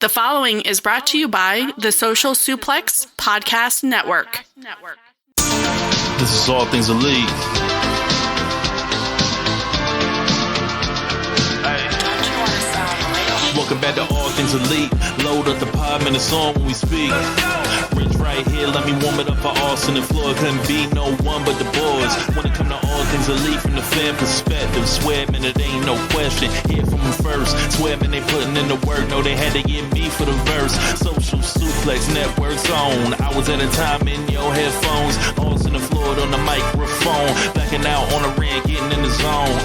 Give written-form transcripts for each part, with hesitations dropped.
The following is brought to you by the Social Suplex Podcast Network. This is All Things Elite. Welcome back to All Things Elite. Load up the pod, man, it's on when we speak. Rich right here, let me warm it up for Austin and Floyd. Couldn't be no one but the boys. When it come to All Things Elite from the fan perspective, swear, man, it ain't no question. Hear from them first. Swear, man, they putting in the work. No, they had to get me for the verse. Social Suplex Network's on. I was at a time in your headphones. Austin and Floyd on the microphone. Backing out on the ring, getting in the zone.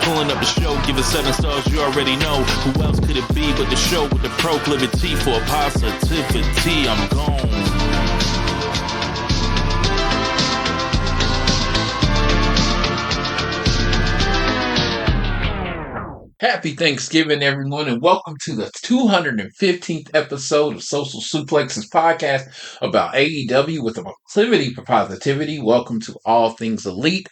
Pulling up the show, give it 7 stars, you already know. Who else could it be but the show with the proclivity for positivity? I'm gone. Happy Thanksgiving, everyone, and welcome to the 215th episode of Social Suplex's podcast about AEW with a proclivity for positivity. Welcome to All Things Elite.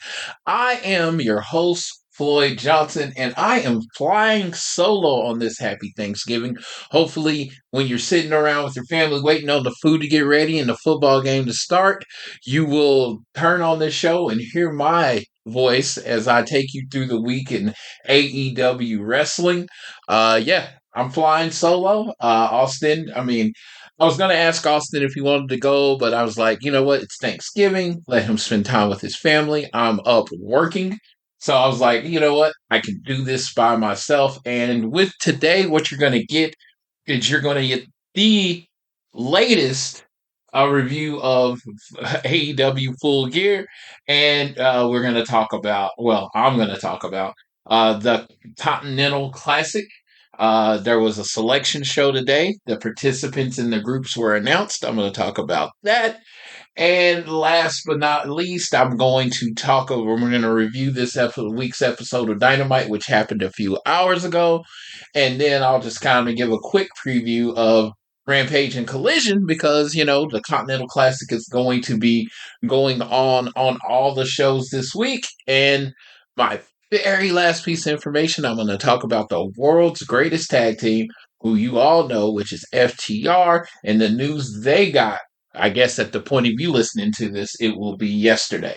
I am your host, Floyd Johnson, and I am flying solo on this happy Thanksgiving. Hopefully, when you're sitting around with your family waiting on the food to get ready and the football game to start, you will turn on this show and hear my voice as I take you through the week in AEW wrestling. I'm flying solo. Austin, I was going to ask Austin if he wanted to go, but I was like, you know what? It's Thanksgiving. Let him spend time with his family. I'm up working. So I was like, you know what? I can do this by myself. And with today, what you're going to get is you're going to get the latest review of AEW Full Gear. And I'm going to talk about the Continental Classic. There was a selection show today. The participants in the groups were announced. I'm going to talk about that. And last but not least, we're going to review this week's episode of Dynamite, which happened a few hours ago. And then I'll just kind of give a quick preview of Rampage and Collision because, the Continental Classic is going to be going on all the shows this week. And my very last piece of information, I'm going to talk about the world's greatest tag team, who you all know, which is FTR, and the news they got. I guess at the point of you listening to this, it will be yesterday.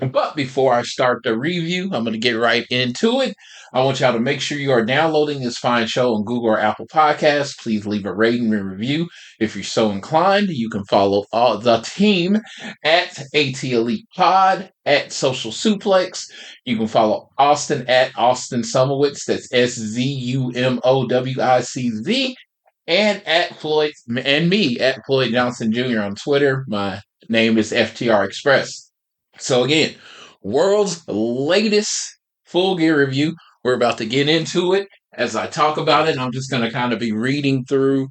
But before I start the review, I'm going to get right into it. I want y'all to make sure you are downloading this fine show on Google or Apple Podcasts. Please leave a rating and review. If you're so inclined, you can follow the team at AT Elite Pod, at Social Suplex. You can follow Austin at Austin Sumowitz. That's SZUMOWICZ. And at Floyd, and me at Floyd Johnson Jr. on Twitter. My name is FTR Express. So again, world's latest Full Gear review. We're about to get into it. As I talk about it, I'm just going to kind of be reading through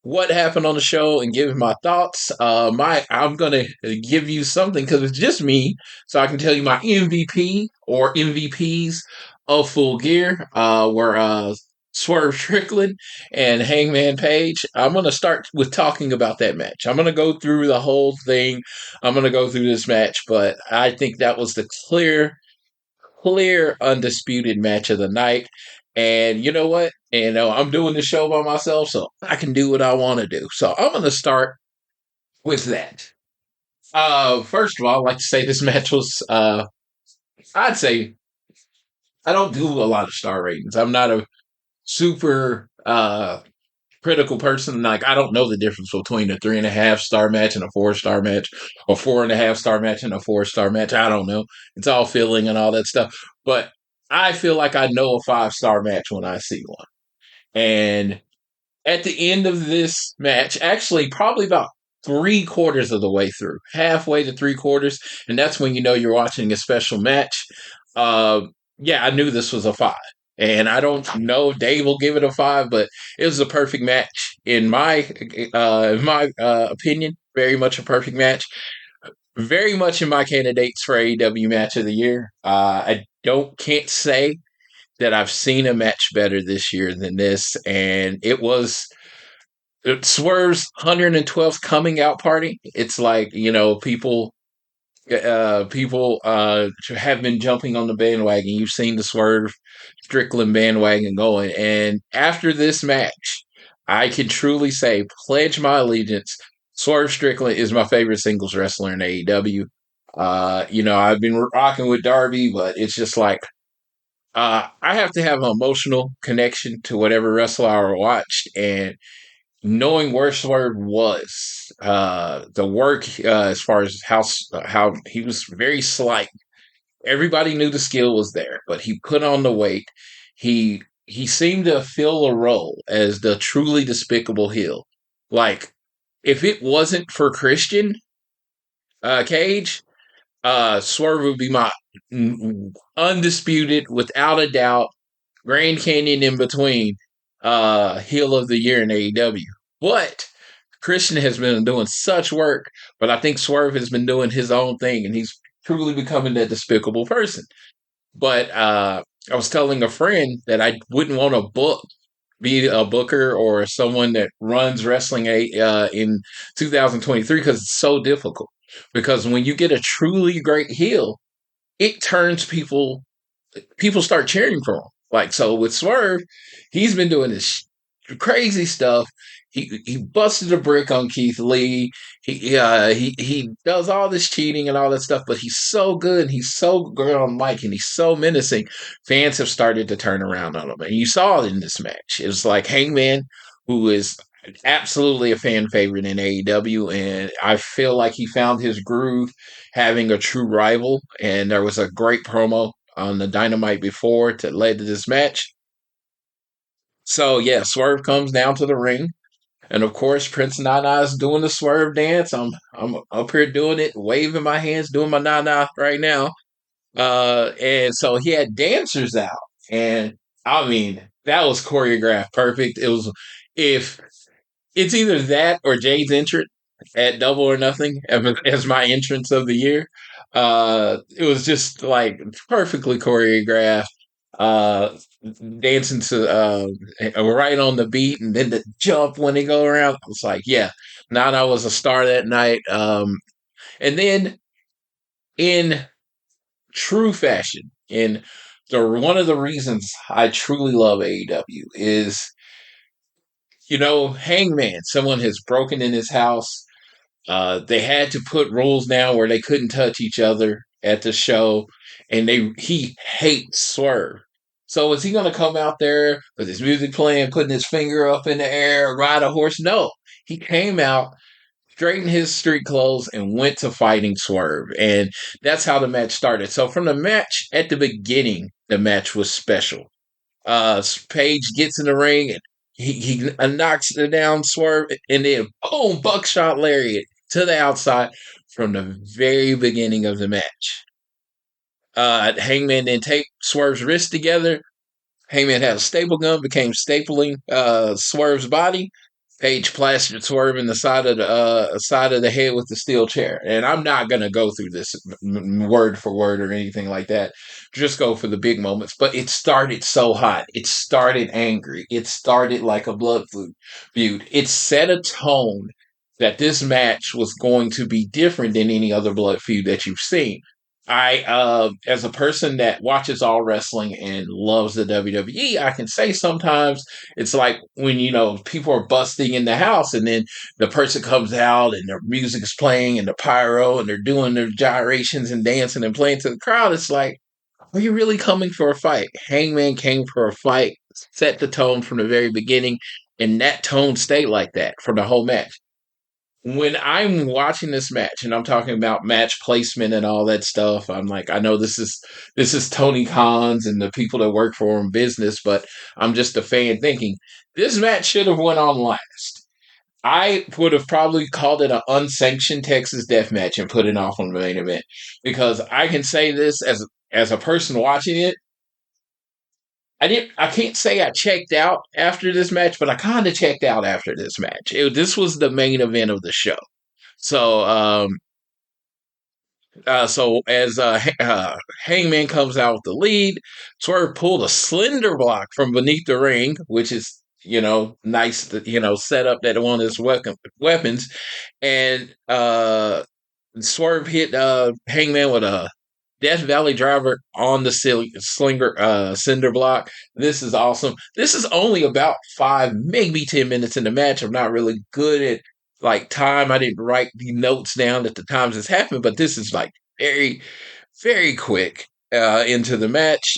what happened on the show and giving my thoughts. I'm going to give you something because it's just me, so I can tell you my MVP or MVPs of Full Gear were Swerve Strickland and Hangman Page. I'm going to start with talking about that match. I'm going to go through the whole thing. I'm going to go through this match, but I think that was the clear, undisputed match of the night. And you know what? I'm doing the show by myself, so I can do what I want to do. So I'm going to start with that. First of all, I'd like to say this match was, I'd say, I don't do a lot of star ratings. I'm not a super critical person. Like, I don't know the difference between a 3.5 star match and a 4-star match, or 4.5 star match and a 4-star match. I don't know. It's all feeling and all that stuff. But I feel like I know a 5-star match when I see one. And at the end of this match, actually probably about 3/4 of the way through, halfway to 3/4, and that's when you know you're watching a special match. I knew this was a 5. And I don't know if Dave will give it a 5, but it was a perfect match in my opinion. Very much a perfect match. Very much in my candidates for AEW Match of the Year. I can't say that I've seen a match better this year than this, and it was Swerve's 112th coming out party. It's like, people People have been jumping on the bandwagon. You've seen the Swerve Strickland bandwagon going. And after this match, I can truly say, pledge my allegiance. Swerve Strickland is my favorite singles wrestler in AEW. I've been rocking with Darby, but it's just like I have to have an emotional connection to whatever wrestler I watched, and knowing where Swerve was, the work as far as how he was very slight. Everybody knew the skill was there, but he put on the weight. He seemed to fill a role as the truly despicable heel. Like, if it wasn't for Christian Cage, Swerve would be my undisputed, without a doubt, Grand Canyon in between heel of the year in AEW. But Christian has been doing such work, but I think Swerve has been doing his own thing, and he's truly becoming that despicable person. But I was telling a friend that I wouldn't want to be a booker or someone that runs wrestling in 2023 because it's so difficult. Because when you get a truly great heel, it turns people start cheering for him. Like, so with Swerve, he's been doing this crazy stuff. He busted a brick on Keith Lee. He does all this cheating and all that stuff, but he's so good and he's so good on mic and he's so menacing. Fans have started to turn around on him, and you saw it in this match. It was like Hangman, who is absolutely a fan favorite in AEW, and I feel like he found his groove having a true rival. And there was a great promo on the Dynamite before that led to this match. So yeah, Swerve comes down to the ring. And of course, Prince Nana is doing the Swerve dance. I'm up here doing it, waving my hands, doing my Nana right now. And so he had dancers out, and I mean that was choreographed perfect. It was, if it's either that or Jade's entrance at Double or Nothing as my entrance of the year. It was just like perfectly choreographed. Uh, Dancing to right on the beat, and then the jump when they go around. I was like, yeah, Nana was a star that night. And then in true fashion, in one of the reasons I truly love AEW is, Hangman, someone has broken in his house. They had to put rules now where they couldn't touch each other at the show, and he hates Swerve. So is he going to come out there with his music playing, putting his finger up in the air, ride a horse? No, he came out, straightened his street clothes, and went to fighting Swerve, and that's how the match started. So from the match at the beginning, the match was special. Page gets in the ring and he knocks it down, Swerve, and then boom, buckshot lariat to the outside from the very beginning of the match. Hangman then take Swerve's wrist together. Hangman had a staple gun, became stapling Swerve's body. Page plastered Swerve in the side of the head with the steel chair. And I'm not gonna go through this word for word or anything like that. Just go for the big moments. But it started so hot. It started angry. It started like a blood feud. It set a tone that this match was going to be different than any other blood feud that you've seen. As a person that watches all wrestling and loves the WWE, I can say sometimes it's like when, people are busting in the house and then the person comes out and their music is playing and the pyro and they're doing their gyrations and dancing and playing to the crowd. It's like, are you really coming for a fight? Hangman came for a fight, set the tone from the very beginning, and that tone stayed like that for the whole match. When I'm watching this match and I'm talking about match placement and all that stuff, I'm like, I know this is Tony Khan's and the people that work for him business, but I'm just a fan thinking this match should have went on last. I would have probably called it an unsanctioned Texas death match and put it off on the main event, because I can say this as a person watching it. I can't say I checked out after this match, but I kind of checked out after this match. This was the main event of the show. So, as Hangman comes out with the lead, Swerve pulled a slender block from beneath the ring, which is, nice to, set up that one of his weapons. And Swerve hit Hangman with a Death Valley driver on the cinder block. This is awesome. This is only about 5, maybe 10 minutes in the match. I'm not really good at like time. I didn't write the notes down at the times this happened, but this is like very, very quick into the match.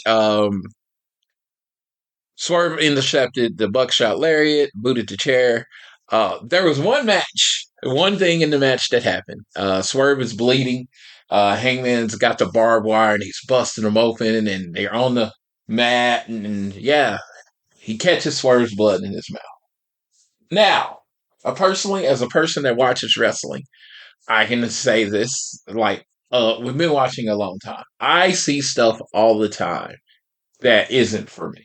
Swerve intercepted the buckshot lariat, booted the chair. There was one thing in the match that happened. Swerve is bleeding. Hangman's got the barbed wire and he's busting them open, and they're on the mat. And yeah, he catches Swerve's blood in his mouth. Now, personally, as a person that watches wrestling, I can say this like, we've been watching a long time. I see stuff all the time that isn't for me.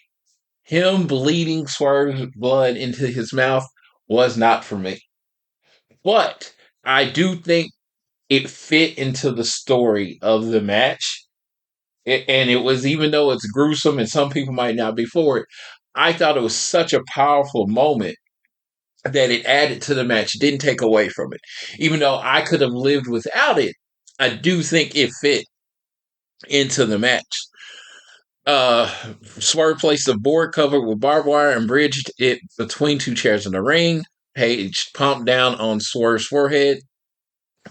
Him bleeding Swerve's blood into his mouth was not for me. But I do think it fit into the story of the match. And it was, even though it's gruesome and some people might not be for it, I thought it was such a powerful moment that it added to the match, didn't take away from it. Even though I could have lived without it, I do think it fit into the match. Swerve placed a board covered with barbed wire and bridged it between two chairs in the ring. Page pumped down on Swerve's forehead.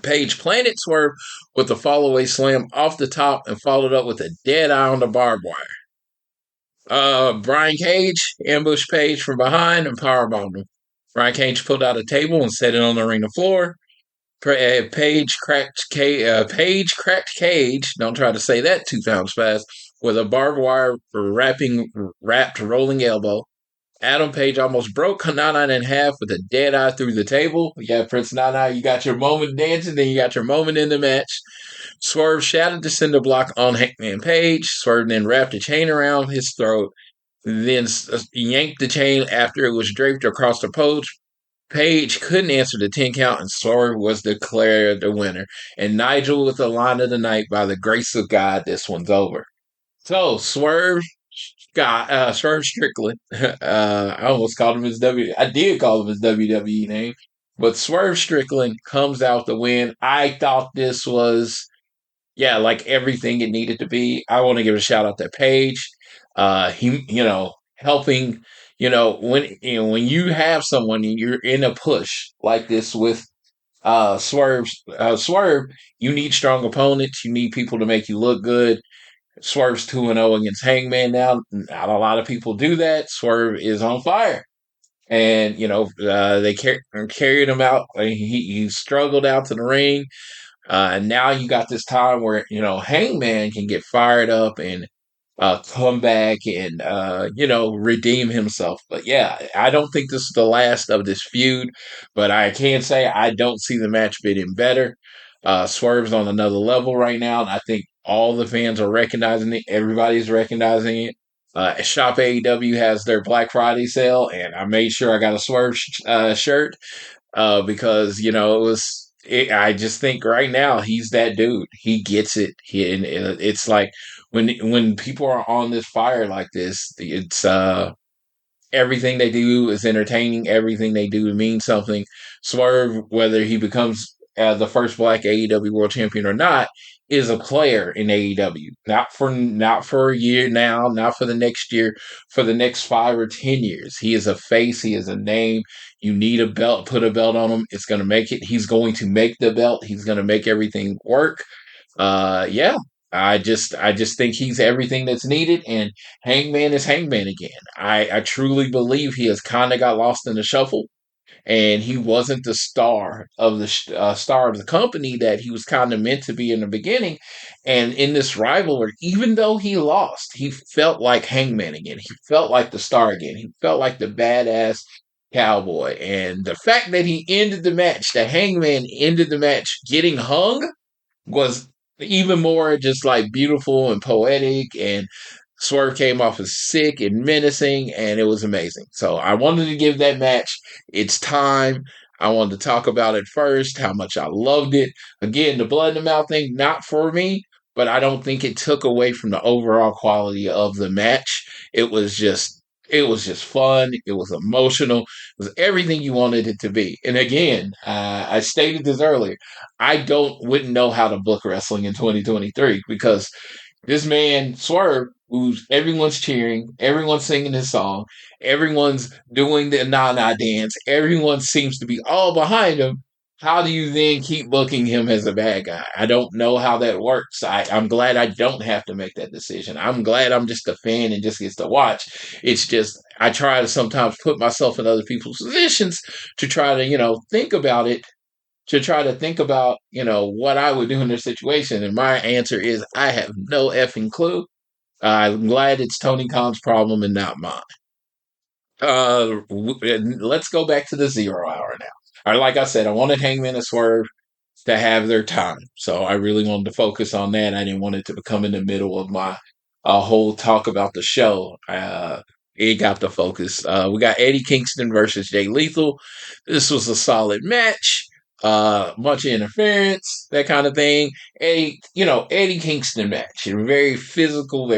Page planted Swerve with a fallaway slam off the top and followed up with a dead eye on the barbed wire. Brian Cage ambushed Page from behind and powerbombed him. Brian Cage pulled out a table and set it on the arena floor. Page cracked Cage. Don't try to say that 2 times fast. With a barbed wire wrapped rolling elbow. Adam Page almost broke Nana in half with a dead eye through the table. Yeah, Prince Nana, you got your moment dancing, then you got your moment in the match. Swerve shattered the cinder block on Hangman Page. Swerve then wrapped a chain around his throat, then yanked the chain after it was draped across the post. Page couldn't answer the 10 count, and Swerve was declared the winner. And Nigel with the line of the night, by the grace of God, this one's over. So, Swerve Strickland. I almost called him his I did call him his WWE name, but Swerve Strickland comes out the win. I thought this was, like everything it needed to be. I want to give a shout out to Page. He, helping, when you have someone and you're in a push like this with Swerve, you need strong opponents. You need people to make you look good. Swerve's 2-0 against Hangman now. Not a lot of people do that. Swerve is on fire. And, they carried him out. He struggled out to the ring. And now you got this time where, Hangman can get fired up and come back and, redeem himself. But yeah, I don't think this is the last of this feud. But I can say I don't see the match getting better. Swerve's on another level right now, and I think all the fans are recognizing it. Everybody's recognizing it. Shop AEW has their Black Friday sale, and I made sure I got a Swerve shirt because I just think right now he's that dude. He gets it. It's like when people are on this fire like this, it's everything they do is entertaining. Everything they do means something. Swerve, whether he becomes the first Black AEW World Champion or not, is a player in AEW. Not for a year now, not for the next year, for the next 5 or 10 years. He is a face. He is a name. You need a belt. Put a belt on him. It's going to make it. He's going to make the belt. He's going to make everything work. I just think he's everything that's needed, and Hangman is Hangman again. I truly believe he has kind of got lost in the shuffle, and he wasn't the star of the company that he was kind of meant to be in the beginning. And in this rivalry, even though he lost, he felt like Hangman again. He felt like the star again. He felt like the badass cowboy. And the fact that he ended the match, that Hangman ended the match getting hung, was even more just like beautiful and poetic, and Swerve came off as sick and menacing, and it was amazing. So I wanted to give that match its time. I wanted to talk about it first, how much I loved it. Again, the blood in the mouth thing, not for me, but I don't think it took away from the overall quality of the match. It was just It was just fun. It was emotional. It was everything you wanted it to be. And again, I stated this earlier. Wouldn't know how to book wrestling in 2023 because this man Swerve, who's everyone's cheering, everyone's singing his song, everyone's doing the na-na dance, everyone seems to be all behind him. How do you then keep booking him as a bad guy? I don't know how that works. I'm glad I don't have to make that decision. I'm glad I'm just a fan and just gets to watch. It's just I try to sometimes put myself in other people's positions to try to, think about it, to try to think about, what I would do in this situation. And my answer is I have no effing clue. I'm glad it's Tony Khan's problem and not mine. Let's go back to the 0 hour now. All right, like I said, I wanted Hangman and Swerve to have their time. So I really wanted to focus on that. I didn't want it to become in the middle of my whole talk about the show. It got the focus. We got Eddie Kingston versus Jay Lethal. This was a solid match. Bunch of interference, that kind of thing. Eddie Kingston match. Very physical.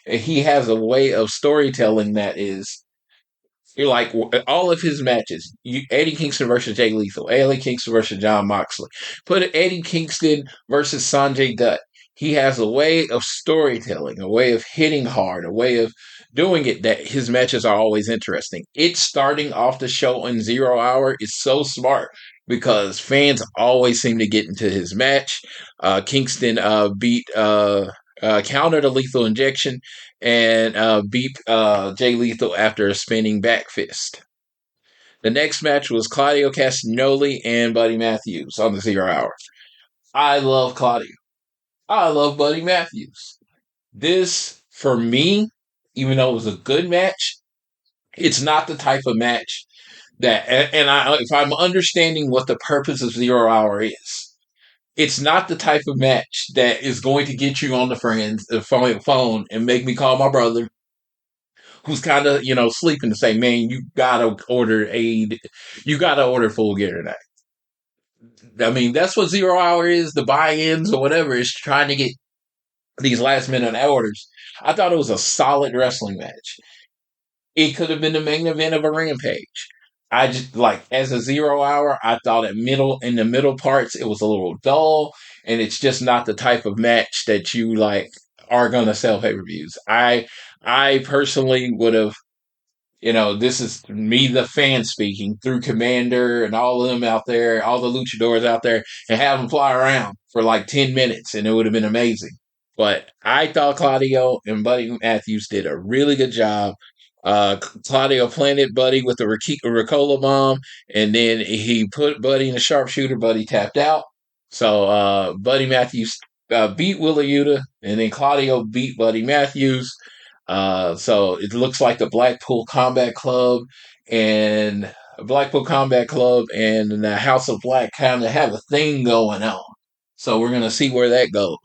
He has a way of storytelling that is. You're like all of his matches. Eddie Kingston versus Jay Lethal, Eddie Kingston versus John Moxley. Put Eddie Kingston versus Sanjay Dutt. He has a way of storytelling, a way of hitting hard, a way of doing it that his matches are always interesting. It's starting off the show in 0 hour is so smart because fans always seem to get into his match. Kingston beat countered a lethal injection and beat Jay Lethal after a spinning back fist. The next match was Claudio Castagnoli and Buddy Matthews on the 0 hour. I love Claudio. I love Buddy Matthews. This, for me, even though it was a good match, it's not the type of match that, if I'm understanding what the purpose of 0 hour is, it's not the type of match that is going to get you on the phone and make me call my brother who's kind of, sleeping to say, man, you gotta order Full Gear tonight. I mean, that's what 0 hour is, the buy-ins or whatever, is trying to get these last minute orders. I thought it was a solid wrestling match. It could have been the main event of a Rampage. I just as a 0 hour, I thought in the middle parts it was a little dull, and it's just not the type of match that you are gonna sell pay-per-views. I personally would have, this is me, the fan speaking, through Commander and all of them out there, all the luchadors out there, and have them fly around for 10 minutes, and it would have been amazing. But I thought Claudio and Buddy Matthews did a really good job. Claudio planted Buddy with a Ricola bomb, and then he put Buddy in a sharpshooter. Buddy tapped out. So Buddy Matthews beat Willa Yuta, and then Claudio beat Buddy Matthews. So it looks like the Blackpool Combat Club and the House of Black kind of have a thing going on. So we're going to see where that goes.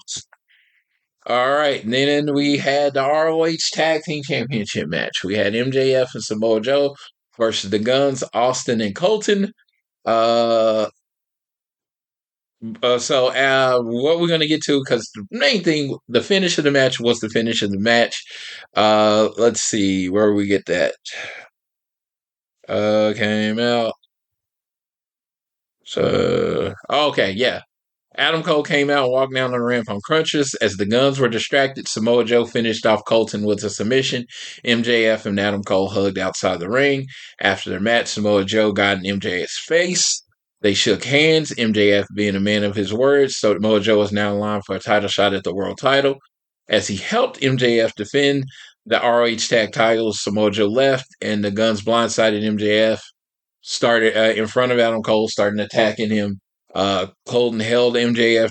All right, and then we had the ROH Tag Team Championship match. We had MJF and Samoa Joe versus the Guns, Austin and Colton. So what we're going to get to, because the main thing, the finish of the match was the finish of the match. Let's see, where we get that. Came out. So, okay, yeah. Adam Cole came out and walked down the ramp on crutches. As the Guns were distracted, Samoa Joe finished off Colton with a submission. MJF and Adam Cole hugged outside the ring. After their match, Samoa Joe got in MJF's face. They shook hands, MJF being a man of his words, so Samoa Joe is now in line for a title shot at the world title. As he helped MJF defend the ROH Tag titles, Samoa Joe left, and the Guns blindsided MJF, started in front of Adam Cole, starting attacking him. Colton held MJF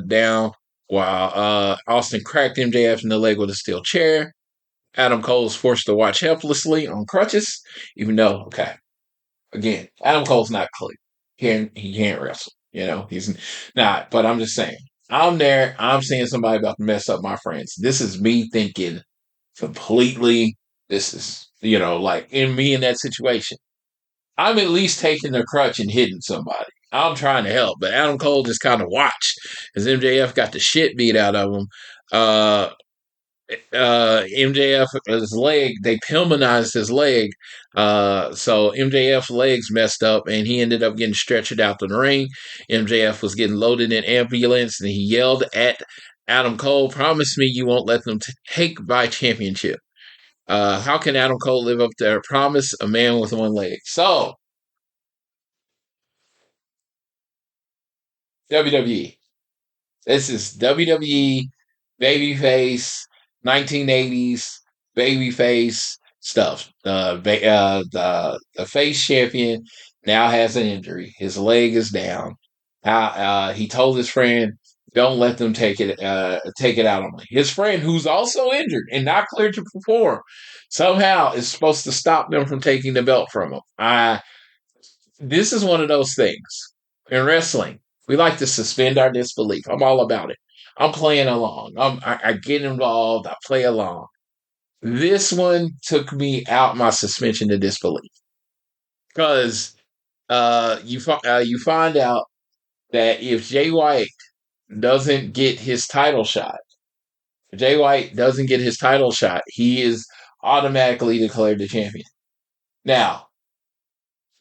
down while Austin cracked MJF in the leg with a steel chair. Adam Cole was forced to watch helplessly on crutches, even though, again, Adam Cole's not clean. He can't wrestle. He's not. But I'm just saying, I'm there. I'm seeing somebody about to mess up my friends. This is me thinking completely. This is, in me in that situation. I'm at least taking the crutch and hitting somebody. I'm trying to help, but Adam Cole just kind of watched as MJF got the shit beat out of him. MJF, his leg, they pilmanized his leg. So MJF's legs messed up and he ended up getting stretchered out the ring. MJF was getting loaded in ambulance and he yelled at Adam Cole, promise me you won't let them take my championship. How can Adam Cole live up to their promise? A man with one leg. So, WWE. This is WWE babyface 1980s babyface stuff. The face champion now has an injury. His leg is down. He told his friend, "Don't let them take it out on me." His friend, who's also injured and not cleared to perform, somehow is supposed to stop them from taking the belt from him. This is one of those things in wrestling. We like to suspend our disbelief. I'm all about it. I'm playing along. I get involved. I play along. This one took me out my suspension of disbelief because you find out that if Jay White doesn't get his title shot, if Jay White doesn't get his title shot, he is automatically declared the champion. Now,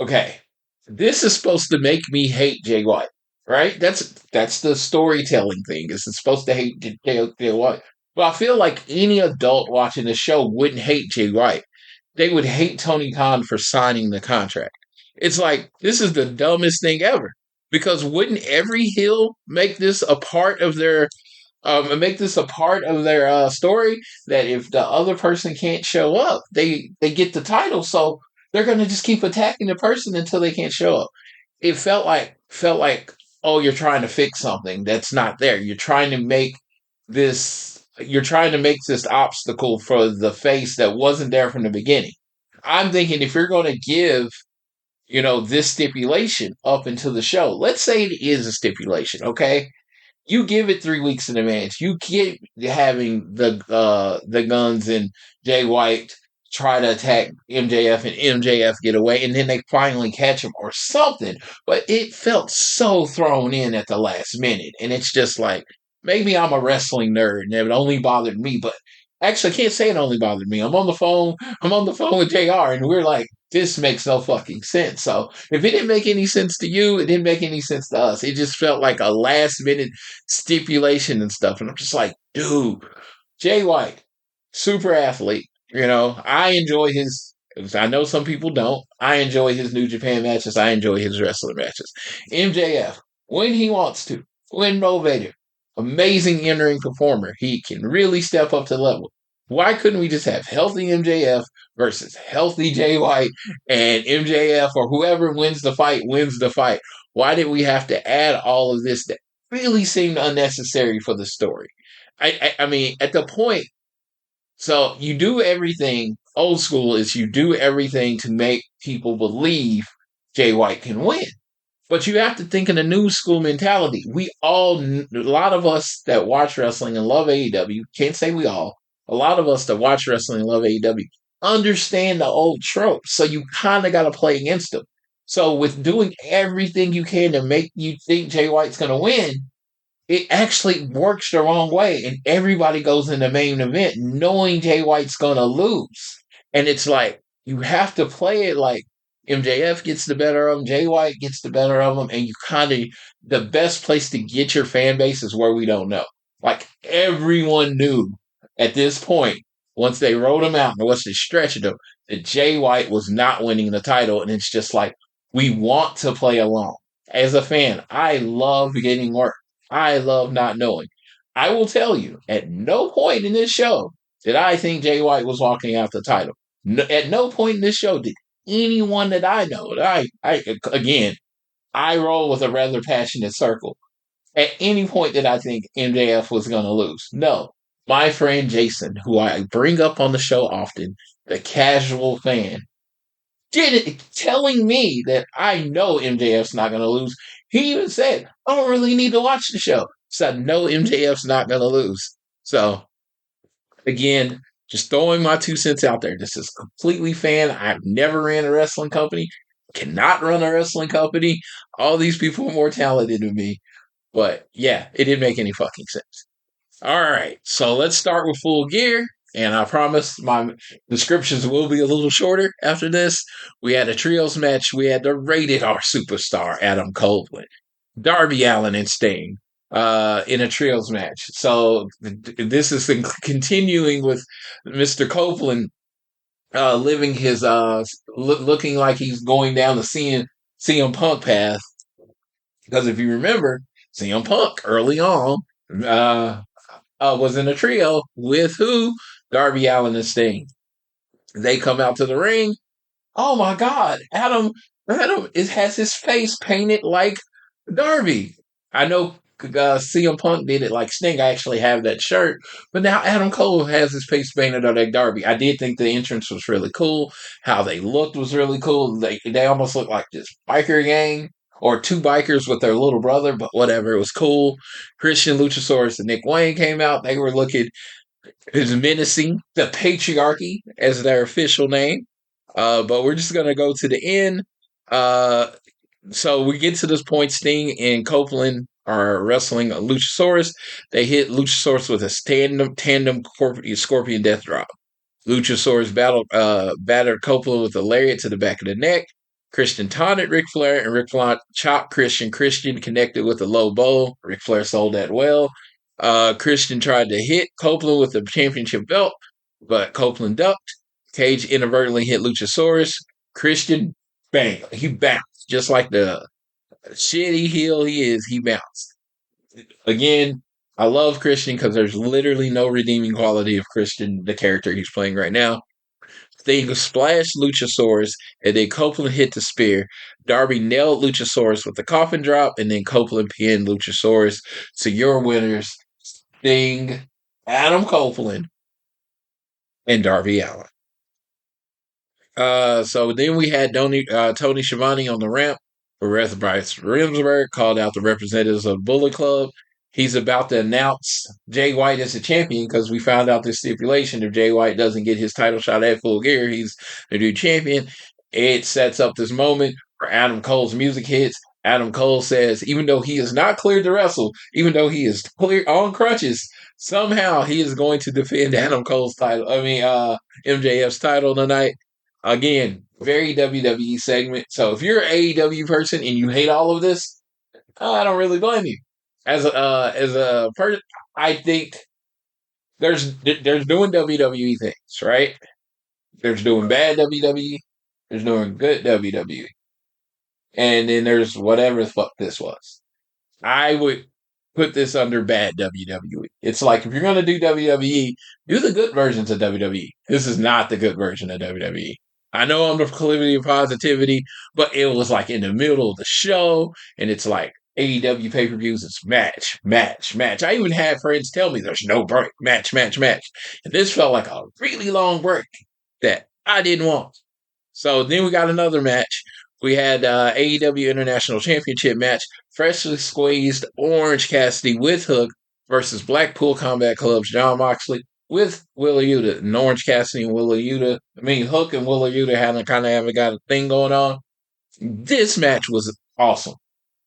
okay, this is supposed to make me hate Jay White, right? That's the storytelling thing. It's supposed to hate Jay White. But I feel like any adult watching the show wouldn't hate Jay White. They would hate Tony Khan for signing the contract. It's like this is the dumbest thing ever. Because wouldn't every heel make this a part of their story that if the other person can't show up, they get the title. So they're going to just keep attacking the person until they can't show up. It felt like, oh, you're trying to fix something that's not there. You're trying to make this obstacle for the face that wasn't there from the beginning. I'm thinking if you're going to give, this stipulation up until the show, let's say it is a stipulation, okay? You give it 3 weeks in advance. You keep having the Guns and Jay White try to attack MJF and MJF get away, and then they finally catch him or something. But it felt so thrown in at the last minute, and it's just like maybe I'm a wrestling nerd and it only bothered me, but actually I can't say it only bothered me. I'm on the phone with JR, and we're like, this makes no fucking sense. So if it didn't make any sense to you, it didn't make any sense to us. It just felt like a last minute stipulation and stuff. And I'm just like, dude, Jay White, super athlete. I enjoy I know some people don't. I enjoy his New Japan matches. I enjoy his wrestling matches. MJF, when he wants to, when motivated, amazing in-ring performer. He can really step up to the level. Why couldn't we just have healthy MJF versus healthy Jay White, and MJF or whoever wins the fight wins the fight? Why did we have to add all of this that really seemed unnecessary for the story? I mean, at the point, so you do everything, old school is you do everything to make people believe Jay White can win. But you have to think in a new school mentality. A lot of us that watch wrestling and love AEW, can't say we all, a lot of us that watch wrestling and love AEW understand the old tropes. So you kind of got to play against them. So with doing everything you can to make you think Jay White's going to win, it actually works the wrong way. And everybody goes in the main event knowing Jay White's going to lose. And it's like, you have to play it like MJF gets the better of him, Jay White gets the better of him, and the best place to get your fan base is where we don't know. Like, everyone knew at this point, once they wrote him out and once they stretched him, that Jay White was not winning the title, and it's just like, we want to play along. As a fan, I love getting work. I love not knowing. I will tell you, at no point in this show did I think Jay White was walking out the title. At no point in this show did anyone that I know, I roll with a rather passionate circle. At any point did I think MJF was going to lose? No. My friend Jason, who I bring up on the show often, the casual fan, did it, telling me that I know MJF's not going to lose. He even said, I don't really need to watch the show. So I know MJF's not going to lose. So, again, just throwing my 2 cents out there. This is completely fan. I've never ran a wrestling company. Cannot run a wrestling company. All these people are more talented than me. But, yeah, it didn't make any fucking sense. All right, so let's start with Full Gear. And I promise my descriptions will be a little shorter after this. We had a trios match. We had the rated R superstar, Adam Copeland, Darby Allin, and Sting in a trios match. So this is continuing with Mr. Copeland living his looking like he's going down the CM Punk path. Because if you remember, CM Punk early on uh, was in a trio with who? Darby Allin and Sting. They come out to the ring. Oh my God, Adam has his face painted like Darby. I know CM Punk did it like Sting. I actually have that shirt, but now Adam Cole has his face painted like Darby. I did think the entrance was really cool. How they looked was really cool. They almost looked like this biker gang or two bikers with their little brother, but whatever. It was cool. Christian Luchasaurus and Nick Wayne came out. They were looking as menacing. The Patriarchy as their official name. But we're just gonna go to the end. So we get to this point. Sting and Copeland are wrestling a Luchasaurus. They hit Luchasaurus with a tandem Scorpion Death Drop. Luchasaurus battered Copeland with a lariat to the back of the neck. Christian taunted Ric Flair, and Ric Flair chopped Christian. Christian connected with a low blow. Ric Flair sold that well. Christian tried to hit Copeland with the championship belt, but Copeland ducked. Cage inadvertently hit Luchasaurus. Christian, bang, he bounced. Just like the shitty heel he is, he bounced. Again, I love Christian because there's literally no redeeming quality of Christian, the character he's playing right now. They splashed Luchasaurus, and then Copeland hit the spear. Darby nailed Luchasaurus with the coffin drop, and then Copeland pinned Luchasaurus. So your winners, Sting, Adam Copeland, and Darby Allin. So then we had Tony Schiavone on the ramp. Whereas Bryce Remsburg called out the representatives of Bullet Club. He's about to announce Jay White as a champion because we found out this stipulation. If Jay White doesn't get his title shot at Full Gear, he's the new champion. It sets up this moment where Adam Cole's music hits. Adam Cole says, even though he is not cleared to wrestle, even though he is clear on crutches, somehow he is going to defend Adam Cole's title. MJF's title tonight. Again, very WWE segment. So if you're an AEW person and you hate all of this, I don't really blame you. As a person, I think there's doing WWE things, right? There's doing bad WWE. There's doing good WWE. And then there's whatever the fuck this was. I would put this under bad WWE. It's like if you're going to do WWE, do the good versions of WWE. This is not the good version of WWE. I know I'm the proclivity of positivity, but it was like in the middle of the show, and it's like AEW pay-per-views, it's match, match, match. I even had friends tell me there's no break, match, match, match. And this felt like a really long break that I didn't want. So then we got another match. We had AEW International Championship match, freshly squeezed Orange Cassidy with Hook versus Blackpool Combat Club's Jon Moxley with Willa Yuta. And Orange Cassidy and Willa Yuta, Hook and Willa Yuta haven't got a thing going on. This match was awesome.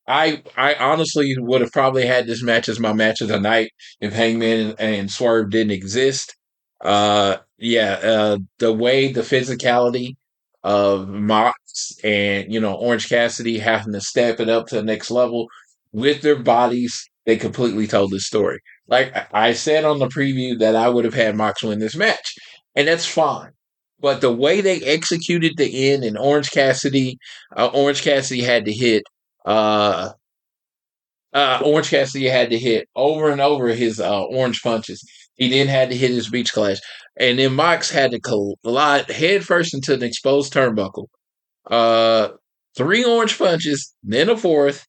I honestly would have probably had this match as my match of the night if Hangman and Swerve didn't exist. The way the physicality of Mox and Orange Cassidy having to step it up to the next level with their bodies, they completely told this story. Like I said on the preview that I would have had Mox win this match, and that's fine. But the way they executed the end and Orange Cassidy had to hit. Orange Cassidy had to hit over and over his orange punches. He then had to hit his beach clash. And then Mox had to collide headfirst into an exposed turnbuckle. 3 orange punches, then a 4th,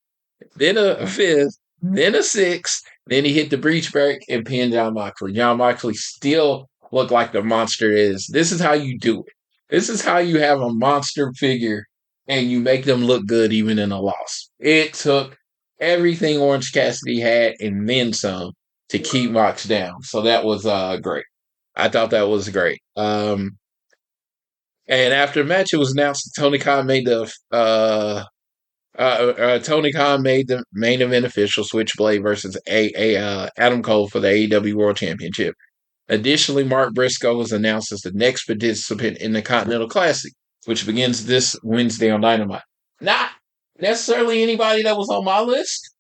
then a 5th, then a 6th. Then he hit the breach break and pinned Jon Moxley. Jon Moxley still looked like the monster is. This is how you do it. This is how you have a monster figure and you make them look good even in a loss. It took everything Orange Cassidy had and then some to keep Mox down. So that was great. I thought that was great. And after the match, it was announced that Tony Khan made the Tony Khan made the main event official, Switchblade versus Adam Cole for the AEW World Championship. Additionally, Mark Briscoe was announced as the next participant in the Continental Classic, which begins this Wednesday on Dynamite. Not necessarily anybody that was on my list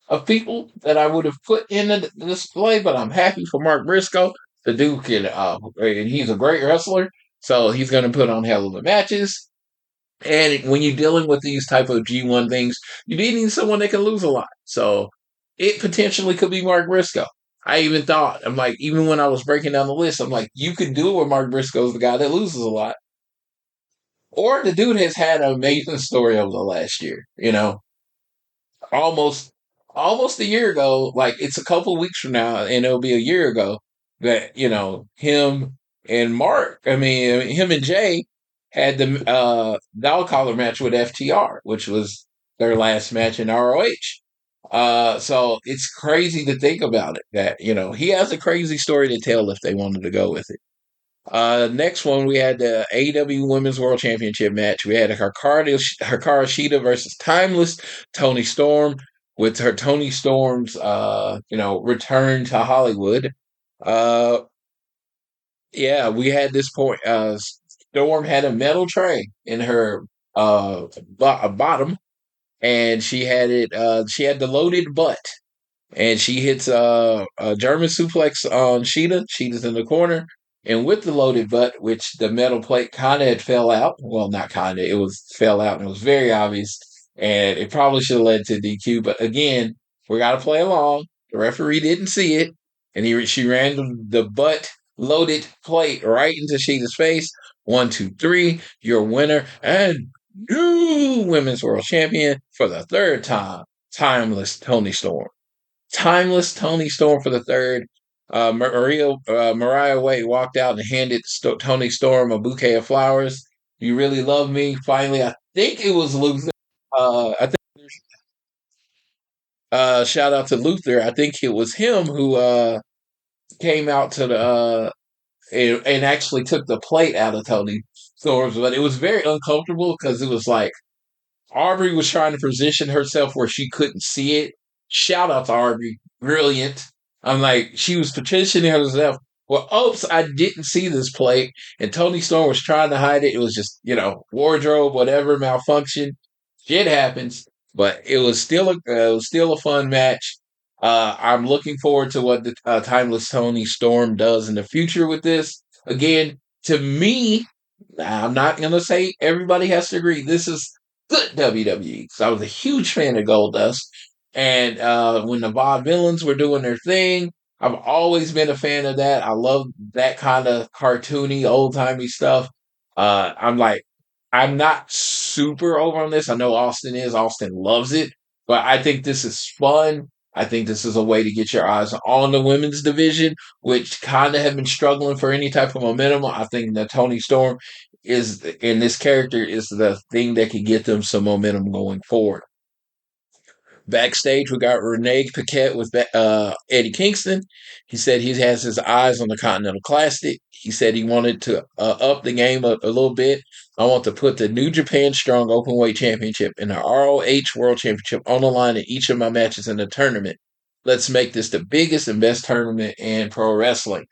of people that I would have put in the display, but I'm happy for Mark Briscoe. The dude can, and he's a great wrestler, so he's going to put on hell of a matches. And when you're dealing with these type of G1 things, you need someone that can lose a lot. So it potentially could be Mark Briscoe. I even thought, I'm like, even when I was breaking down the list, I'm like, you could do it with Mark Briscoe's the guy that loses a lot. Or the dude has had an amazing story over the last year, almost a year ago, like it's a couple weeks from now, and it'll be a year ago that, him and him and Jay had the dog collar match with FTR, which was their last match in ROH. So it's crazy to think about it that, he has a crazy story to tell if they wanted to go with it. Next one, we had the AEW Women's World Championship match. We had Hikaru Shida versus Timeless Toni Storm with her Toni Storm's, return to Hollywood. Yeah, we had this point. Storm had a metal tray in her bottom, and she had it. She had the loaded butt, and she hits a German suplex on Sheeta. Sheeta's in the corner, and with the loaded butt, which the metal plate kind of had fell out. Well, not kind of. It was fell out, and it was very obvious, and it probably should have led to DQ. But again, we got to play along. The referee didn't see it, and she ran the butt loaded plate right into Sheeta's face. 1, 2, 3. Your winner and new women's world champion for the third time, Timeless Toni Storm. Timeless Toni Storm for the third. Mariah Way walked out and handed Toni Storm a bouquet of flowers. You really love me. Finally, I think it was Luther. I think shout out to Luther. I think it was him who came out to the and actually took the plate out of Toni Storm's, but it was very uncomfortable because it was like Aubrey was trying to position herself where she couldn't see it. Shout out to Aubrey. Brilliant. I'm like, she was positioning herself. Well, oops, I didn't see this plate. And Toni Storm was trying to hide it. It was just, wardrobe, whatever, malfunction. Shit happens. But it was still a fun match. I'm looking forward to what the Timeless Toni Storm does in the future with this. Again, to me, I'm not going to say everybody has to agree. This is good WWE. So I was a huge fan of Goldust. And when the Vaudevillains were doing their thing, I've always been a fan of that. I love that kind of cartoony, old-timey stuff. I'm not super over on this. I know Austin is. Austin loves it. But I think this is fun. I think this is a way to get your eyes on the women's division, which kind of have been struggling for any type of momentum. I think that Toni Storm in this character is the thing that can get them some momentum going forward. Backstage, we got Renee Paquette with Eddie Kingston. He said he has his eyes on the Continental Classic. He said he wanted to up the game a little bit. I want to put the New Japan Strong Openweight Championship and the ROH World Championship on the line in each of my matches in the tournament. Let's make this the biggest and best tournament in pro wrestling.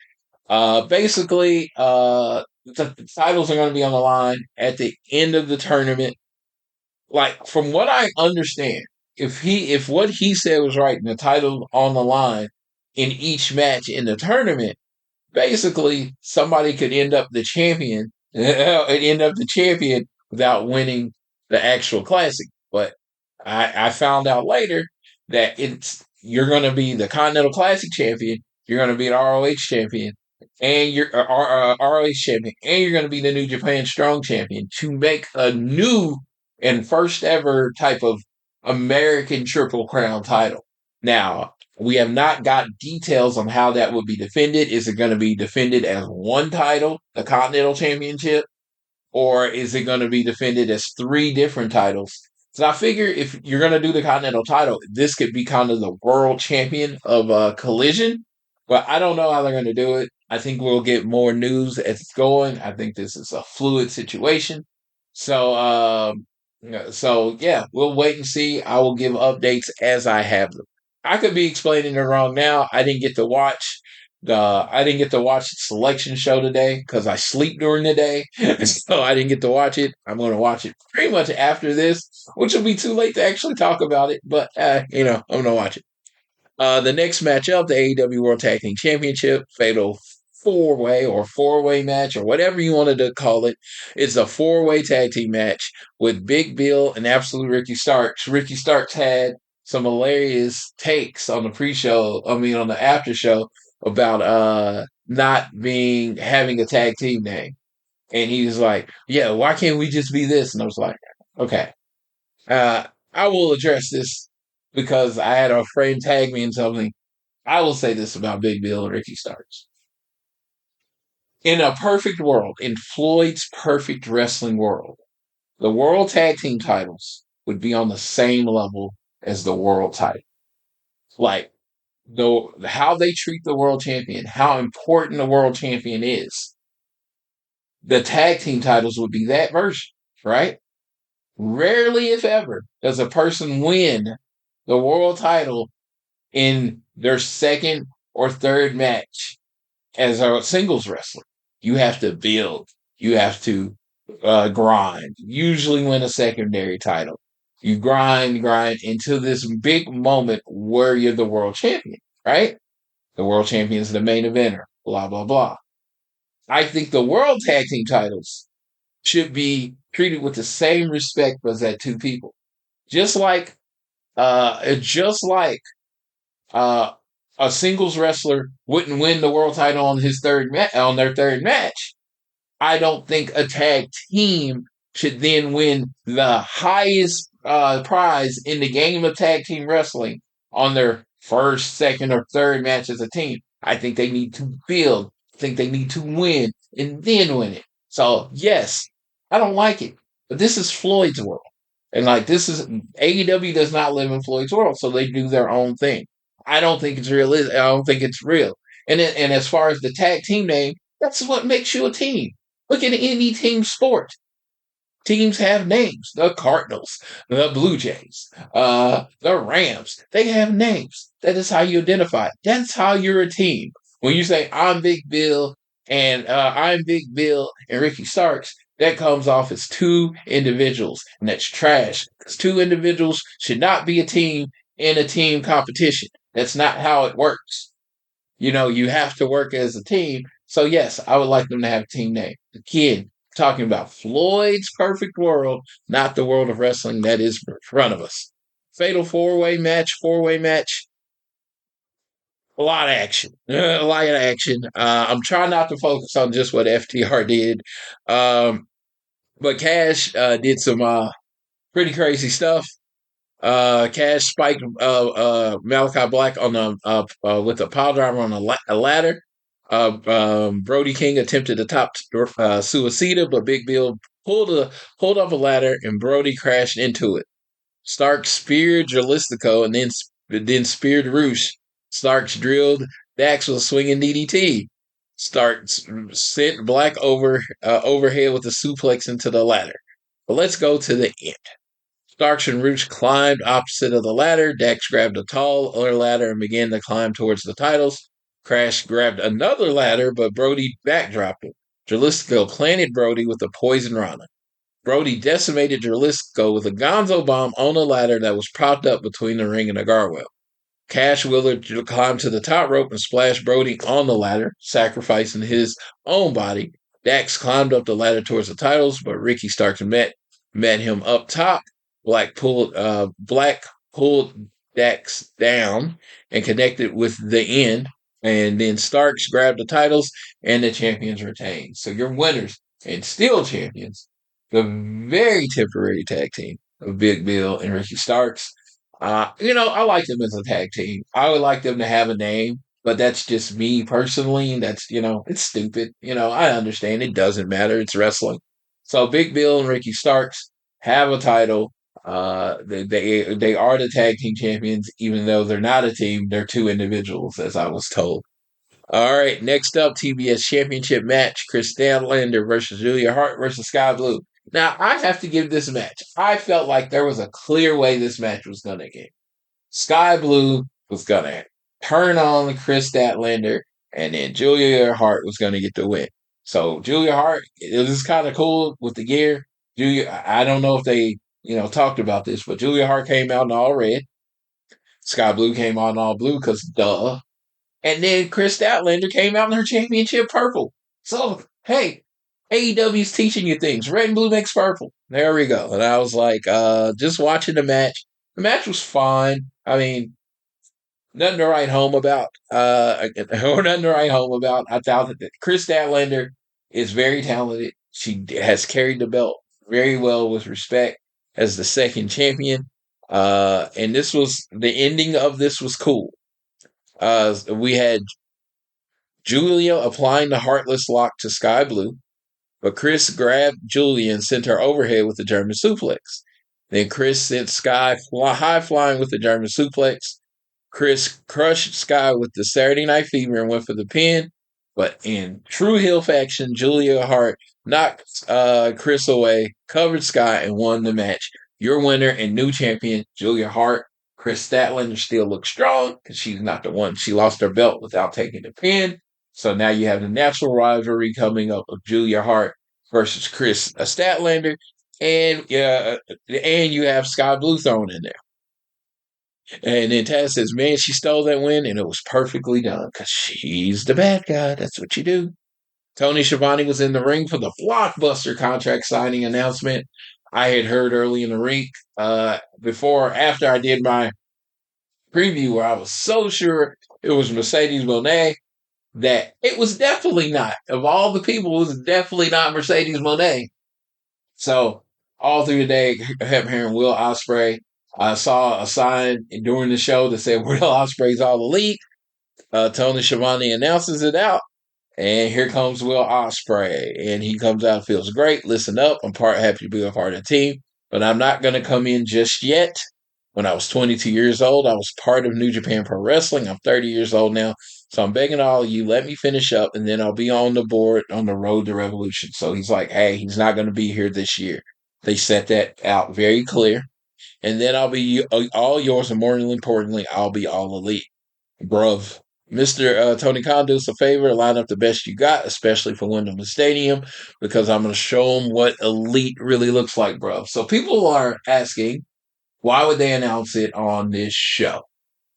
Basically, the titles are going to be on the line at the end of the tournament. Like, from what I understand, if what he said was right and the title on the line in each match in the tournament, basically somebody could end up the champion without winning the actual classic. But I found out later that you're going to be the Continental Classic champion, you're going to be an ROH champion, and you're ROH champion, and you're going to be the New Japan Strong champion to make a new and first ever type of American Triple Crown title. Now, we have not got details on how that will be defended. Is it going to be defended as one title, the Continental Championship, or is it going to be defended as 3 different titles? So I figure if you're going to do the Continental title, this could be kind of the world champion of Collision, but I don't know how they're going to do it. I think we'll get more news as it's going. I think this is a fluid situation. So, So yeah, we'll wait and see. I will give updates as I have them. I could be explaining it wrong now. I didn't get to watch the selection show today because I sleep during the day, so I didn't get to watch it. I'm going to watch it pretty much after this, which will be too late to actually talk about it. But I'm going to watch it. The next matchup, the AEW World Tag Team Championship, Fatal Four-Way or Four-Way match or whatever you wanted to call it. It's a four-way tag team match with Big Bill and Absolute Ricky Starks. Ricky Starks had some hilarious takes on the on the after show about not having a tag team name. And he was like, yeah, why can't we just be this? And I was like, okay. I will address this because I had a friend tag me in something. I will say this about Big Bill and Ricky Starks. In a perfect world, in Floyd's perfect wrestling world, the world tag team titles would be on the same level as the world title. Like how they treat the world champion, how important the world champion is. The tag team titles would be that version, right? Rarely, if ever, does a person win the world title in their second or third match as a singles wrestler. You have to build. You have to grind. Usually win a secondary title. You grind into this big moment where you're the world champion, right? The world champion is the main eventer, blah, blah, blah. I think the world tag team titles should be treated with the same respect as that two people. Just like uh, a singles wrestler wouldn't win the world title on their third match. I don't think a tag team should then win the highest prize in the game of tag team wrestling on their first, second, or third match as a team. I think they need to build. I think they need to win and then win it. So yes, I don't like it, but this is Floyd's world. And like this is AEW does not live in Floyd's world, so they do their own thing. I don't think it's real. I don't think it's real. And as far as the tag team name, that's what makes you a team. Look at any team sport. Teams have names. The Cardinals, the Blue Jays, the Rams. They have names. That is how you identify. That's how you're a team. When you say I'm Big Bill and Ricky Starks, that comes off as two individuals, and that's trash. Because two individuals should not be a team in a team competition. That's not how it works. You have to work as a team. So yes, I would like them to have a team name. Again, talking about Floyd's perfect world, not the world of wrestling that is in front of us. Fatal four-way match. A lot of action. A lot of action. I'm trying not to focus on just what FTR did. But Cash did some pretty crazy stuff. Cash spiked Malachi Black on with a pile driver on a ladder. Brody King attempted to top Suicida, but Big Bill pulled off a ladder and Brody crashed into it. Stark speared Jalistico and then speared Roosh. Starks drilled Dax with a swinging DDT. Starks sent Black overhead with a suplex into the ladder. But let's go to the end. Starks and Roosh climbed opposite of the ladder. Dax grabbed a taller ladder and began to climb towards the titles. Crash grabbed another ladder, but Brody backdropped him. Jalisco planted Brody with a poison rana. Brody decimated Jalisco with a gonzo bomb on a ladder that was propped up between the ring and the guardrail. Cash Willard climbed to the top rope and splashed Brody on the ladder, sacrificing his own body. Dax climbed up the ladder towards the titles, but Ricky Starks met him up top. Black pulled Dax down and connected with the end. And then Starks grabbed the titles and the champions retained. So your winners and still champions, the very temporary tag team of Big Bill and Ricky Starks. I like them as a tag team. I would like them to have a name, but that's just me personally. That's, it's stupid. I understand it doesn't matter. It's wrestling. So Big Bill and Ricky Starks have a title. They are the tag team champions, even though they're not a team. They're two individuals, as I was told. All right, next up, TBS Championship match: Chris Statlander versus Julia Hart versus Sky Blue. Now, I have to give this match. I felt like there was a clear way this match was going to get. Sky Blue was going to turn on Chris Statlander, and then Julia Hart was going to get the win. So Julia Hart, it was kind of cool with the gear. Julia, I don't know if they, talked about this, but Julia Hart came out in all red. Sky Blue came out in all blue because duh. And then Chris Statlander came out in her championship purple. So, hey, AEW's teaching you things. Red and blue makes purple. There we go. And I was like, just watching the match. The match was fine. I mean, nothing to write home about. Or nothing to write home about. I thought that Chris Statlander is very talented. She has carried the belt very well with respect as the second champion. And this was, the ending of this was cool. We had Julia applying the Heartless Lock to Sky Blue, but Chris grabbed Julia and sent her overhead with the German suplex. Then Chris sent Sky high flying with the German suplex. Chris crushed Sky with the Saturday Night Fever and went for the pin. But in true heel faction, Julia Hart knocked Chris away, covered Sky, and won the match. Your winner and new champion, Julia Hart. Chris Statlander still looks strong because she's not the one. She lost her belt without taking the pin. So now you have the natural rivalry coming up of Julia Hart versus Chris Statlander. And you have Sky Blue thrown in there. And then Taz says, man, she stole that win, and it was perfectly done because she's the bad guy. That's what you do. Tony Schiavone was in the ring for the blockbuster contract signing announcement. I had heard early in the week, after I did my preview, where I was so sure it was Mercedes Moné, that it was definitely not. Of all the people, it was definitely not Mercedes Moné. So all through the day, I kept hearing Will Ospreay. I saw a sign during the show that said Will Ospreay's All Elite. Tony Schiavone announces it out, and here comes Will Ospreay, and he comes out, feels great. Listen up, I'm happy to be a part of the team, but I'm not going to come in just yet. When I was 22 years old, I was part of New Japan Pro Wrestling. I'm 30 years old now, so I'm begging all of you, let me finish up, and then I'll be on the board on the road to Revolution. So he's like, hey, he's not going to be here this year. They set that out very clear. And then I'll be all yours, and more importantly, I'll be All Elite. Bruv. Mr. Tony Khan, do us a favor, line up the best you got, especially for Wyndham Stadium, because I'm going to show them what Elite really looks like, bruv. So people are asking, why would they announce it on this show?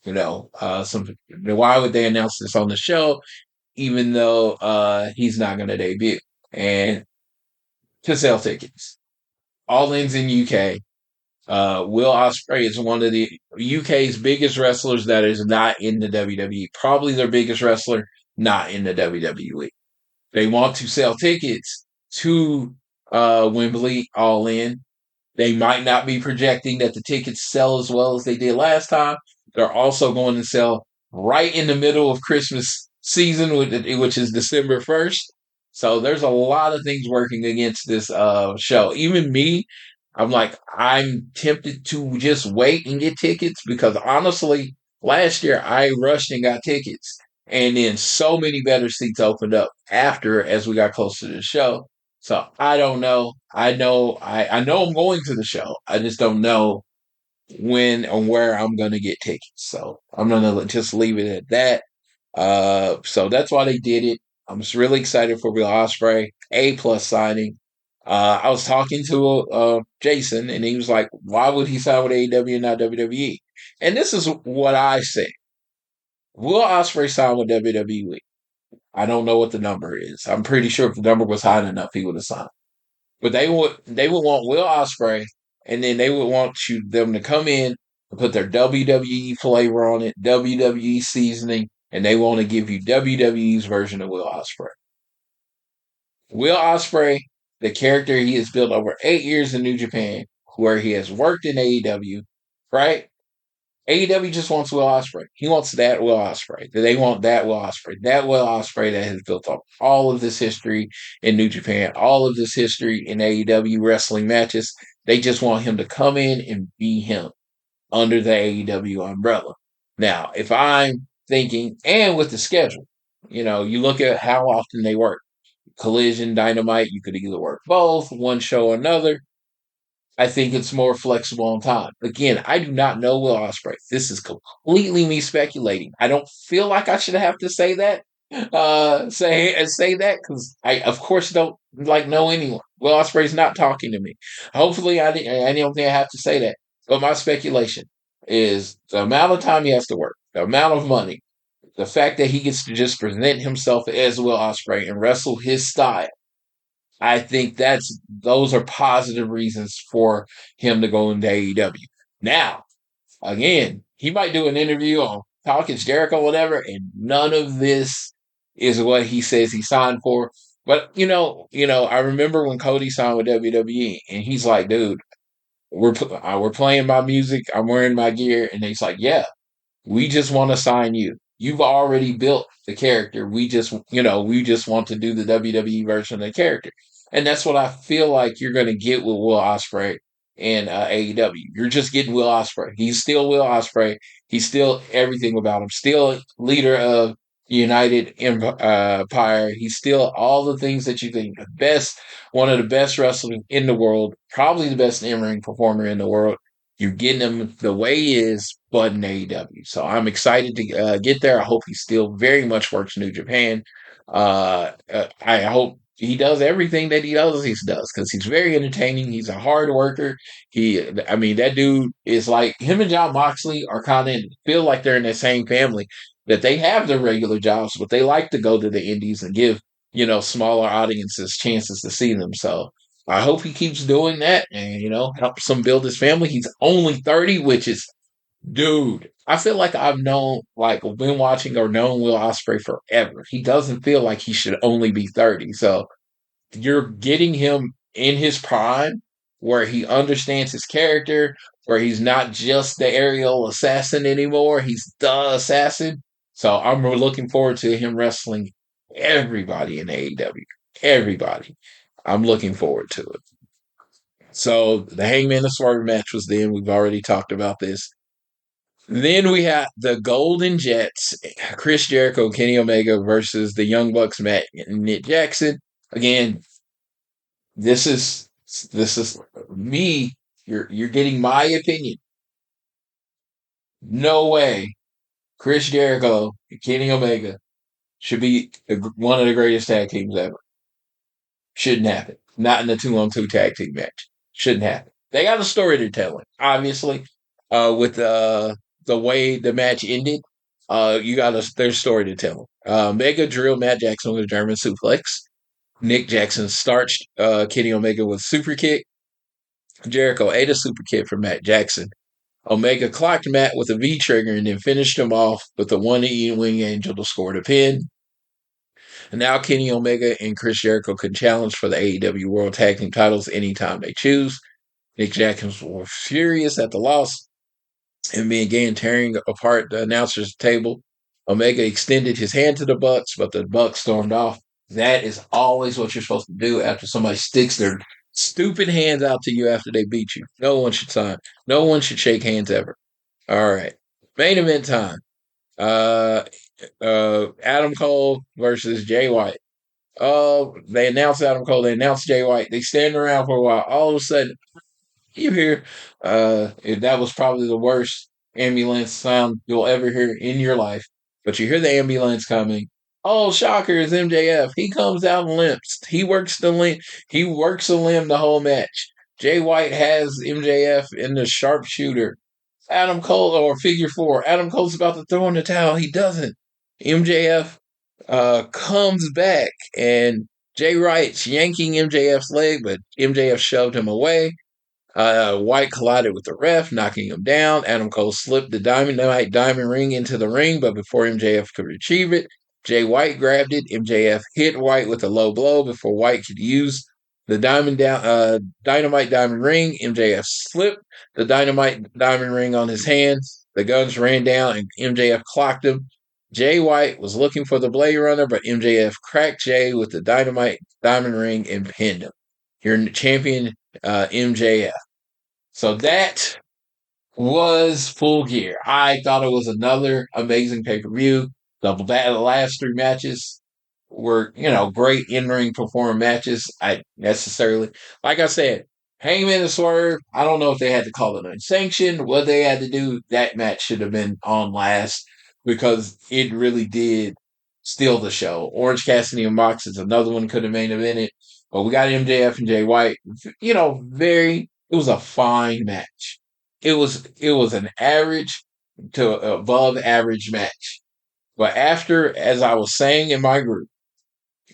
Why would they announce this on the show, even though he's not going to debut? And to sell tickets. All In's in UK. Will Ospreay is one of the UK's biggest wrestlers that is not in the WWE. Probably their biggest wrestler, not in the WWE. They want to sell tickets to Wembley All In. They might not be projecting that the tickets sell as well as they did last time. They're also going to sell right in the middle of Christmas season, which is December 1st. So there's a lot of things working against this show. Even me, I'm tempted to just wait and get tickets because honestly, last year I rushed and got tickets. And then so many better seats opened up after as we got closer to the show. So I don't know. I know I'm going to the show. I just don't know when or where I'm going to get tickets. So I'm going to just leave it at that. So that's why they did it. I'm just really excited for Will Ospreay, A+ signing. I was talking to Jason, and he was like, why would he sign with AEW and not WWE? And this is what I say. Will Ospreay sign with WWE? I don't know what the number is. I'm pretty sure if the number was high enough, he would have signed. But they would want Will Ospreay, and then they would want them to come in and put their WWE flavor on it, WWE seasoning, and they want to give you WWE's version of Will Ospreay. Will Ospreay, the character he has built over 8 years in New Japan, where he has worked in AEW, right? AEW just wants Will Ospreay. He wants that Will Ospreay. They want that Will Ospreay. That Will Ospreay that has built up all of this history in New Japan, all of this history in AEW wrestling matches. They just want him to come in and be him under the AEW umbrella. Now, if I'm thinking, and with the schedule, you look at how often they work. Collision, Dynamite, you could either work both, one show or another. I think it's more flexible on time. Again, I do not know Will Ospreay. This is completely me speculating. I don't feel like I should have to say that. Say that because I, of course, don't like know anyone. Will Ospreay's not talking to me. Hopefully, I don't think I have to say that. But my speculation is the amount of time he has to work, the amount of money, the fact that he gets to just present himself as Will Ospreay and wrestle his style. I think those are positive reasons for him to go into AEW. Now, again, he might do an interview on Talking Jericho, whatever, and none of this is what he says he signed for. But I remember when Cody signed with WWE, and he's like, "Dude, we're playing my music, I'm wearing my gear," and he's like, "Yeah, we just want to sign you. You've already built the character. We just want to do the WWE version of the character." And that's what I feel like you're going to get with Will Ospreay in AEW. You're just getting Will Ospreay. He's still Will Ospreay. He's still everything about him. Still leader of United Empire. He's still all the things that you think. One of the best wrestlers in the world. Probably the best in-ring performer in the world. You're getting him the way he is, but in AEW. So I'm excited to get there. I hope he still very much works New Japan. I hope he does everything that he does because he's very entertaining. He's a hard worker. That dude is like him and John Moxley are kind of feel like they're in the same family. That they have their regular jobs, but they like to go to the indies and give smaller audiences chances to see them. So I hope he keeps doing that and, helps him build his family. He's only 30, which is, dude, I feel like been watching or known Will Ospreay forever. He doesn't feel like he should only be 30. So you're getting him in his prime where he understands his character, where he's not just the aerial assassin anymore. He's the assassin. So I'm looking forward to him wrestling everybody in AEW. Everybody. I'm looking forward to it. So the Hangman and Swerve match was then. We've already talked about this. Then we had the Golden Jets, Chris Jericho, Kenny Omega versus the Young Bucks, Matt and Nick Jackson. Again, this is me. You're getting my opinion. No way Chris Jericho and Kenny Omega should be one of the greatest tag teams ever. Shouldn't happen. Not in the 2-on-2 tag team match. Shouldn't happen. They got a story to tell, obviously, with the way the match ended. There's a story to tell. Omega drilled Matt Jackson with a German suplex. Nick Jackson starched Kenny Omega with a super kick. Jericho ate a super kick from Matt Jackson. Omega clocked Matt with a V-trigger and then finished him off with a one-wing angel to score the pin. And now Kenny Omega and Chris Jericho can challenge for the AEW World Tag Team titles anytime they choose. Nick Jackson was furious at the loss and began tearing apart the announcer's table. Omega extended his hand to the Bucks, but the Bucks stormed off. That is always what you're supposed to do after somebody sticks their stupid hands out to you after they beat you. No one should sign. No one should shake hands ever. All right. Main event time. Adam Cole versus Jay White. They announced Adam Cole. They announced Jay White. They stand around for a while. All of a sudden, you hear, that was probably the worst ambulance sound you'll ever hear in your life. But you hear the ambulance coming. Oh, shocker, it's MJF. He comes out and limps. He works the limb. He works a limb the whole match. Jay White has MJF in the sharpshooter. Adam Cole, or figure four. Adam Cole's about to throw in the towel. He doesn't. MJF comes back, and Jay Wright's yanking MJF's leg, but MJF shoved him away. White collided with the ref, knocking him down. Adam Cole slipped the Dynamite diamond ring into the ring, but before MJF could retrieve it, Jay White grabbed it. MJF hit White with a low blow before White could use the Dynamite diamond ring. MJF slipped the Dynamite diamond ring on his hand. The Guns ran down, and MJF clocked him. Jay White was looking for the Blade Runner, but MJF cracked Jay with the Dynamite diamond ring and pinned him. Your champion, MJF. So that was Full Gear. I thought it was another amazing pay-per-view. The last three matches were great in-ring performing matches. I necessarily, like I said, Hangman and Swerve. I don't know if they had to call it unsanctioned. What they had to do, that match should have been on last because it really did steal the show. Orange Cassidy and Mox is another one could have main evented, but we got MJF and Jay White. Very. It was a fine match. It was an average to above average match. But after, as I was saying in my group,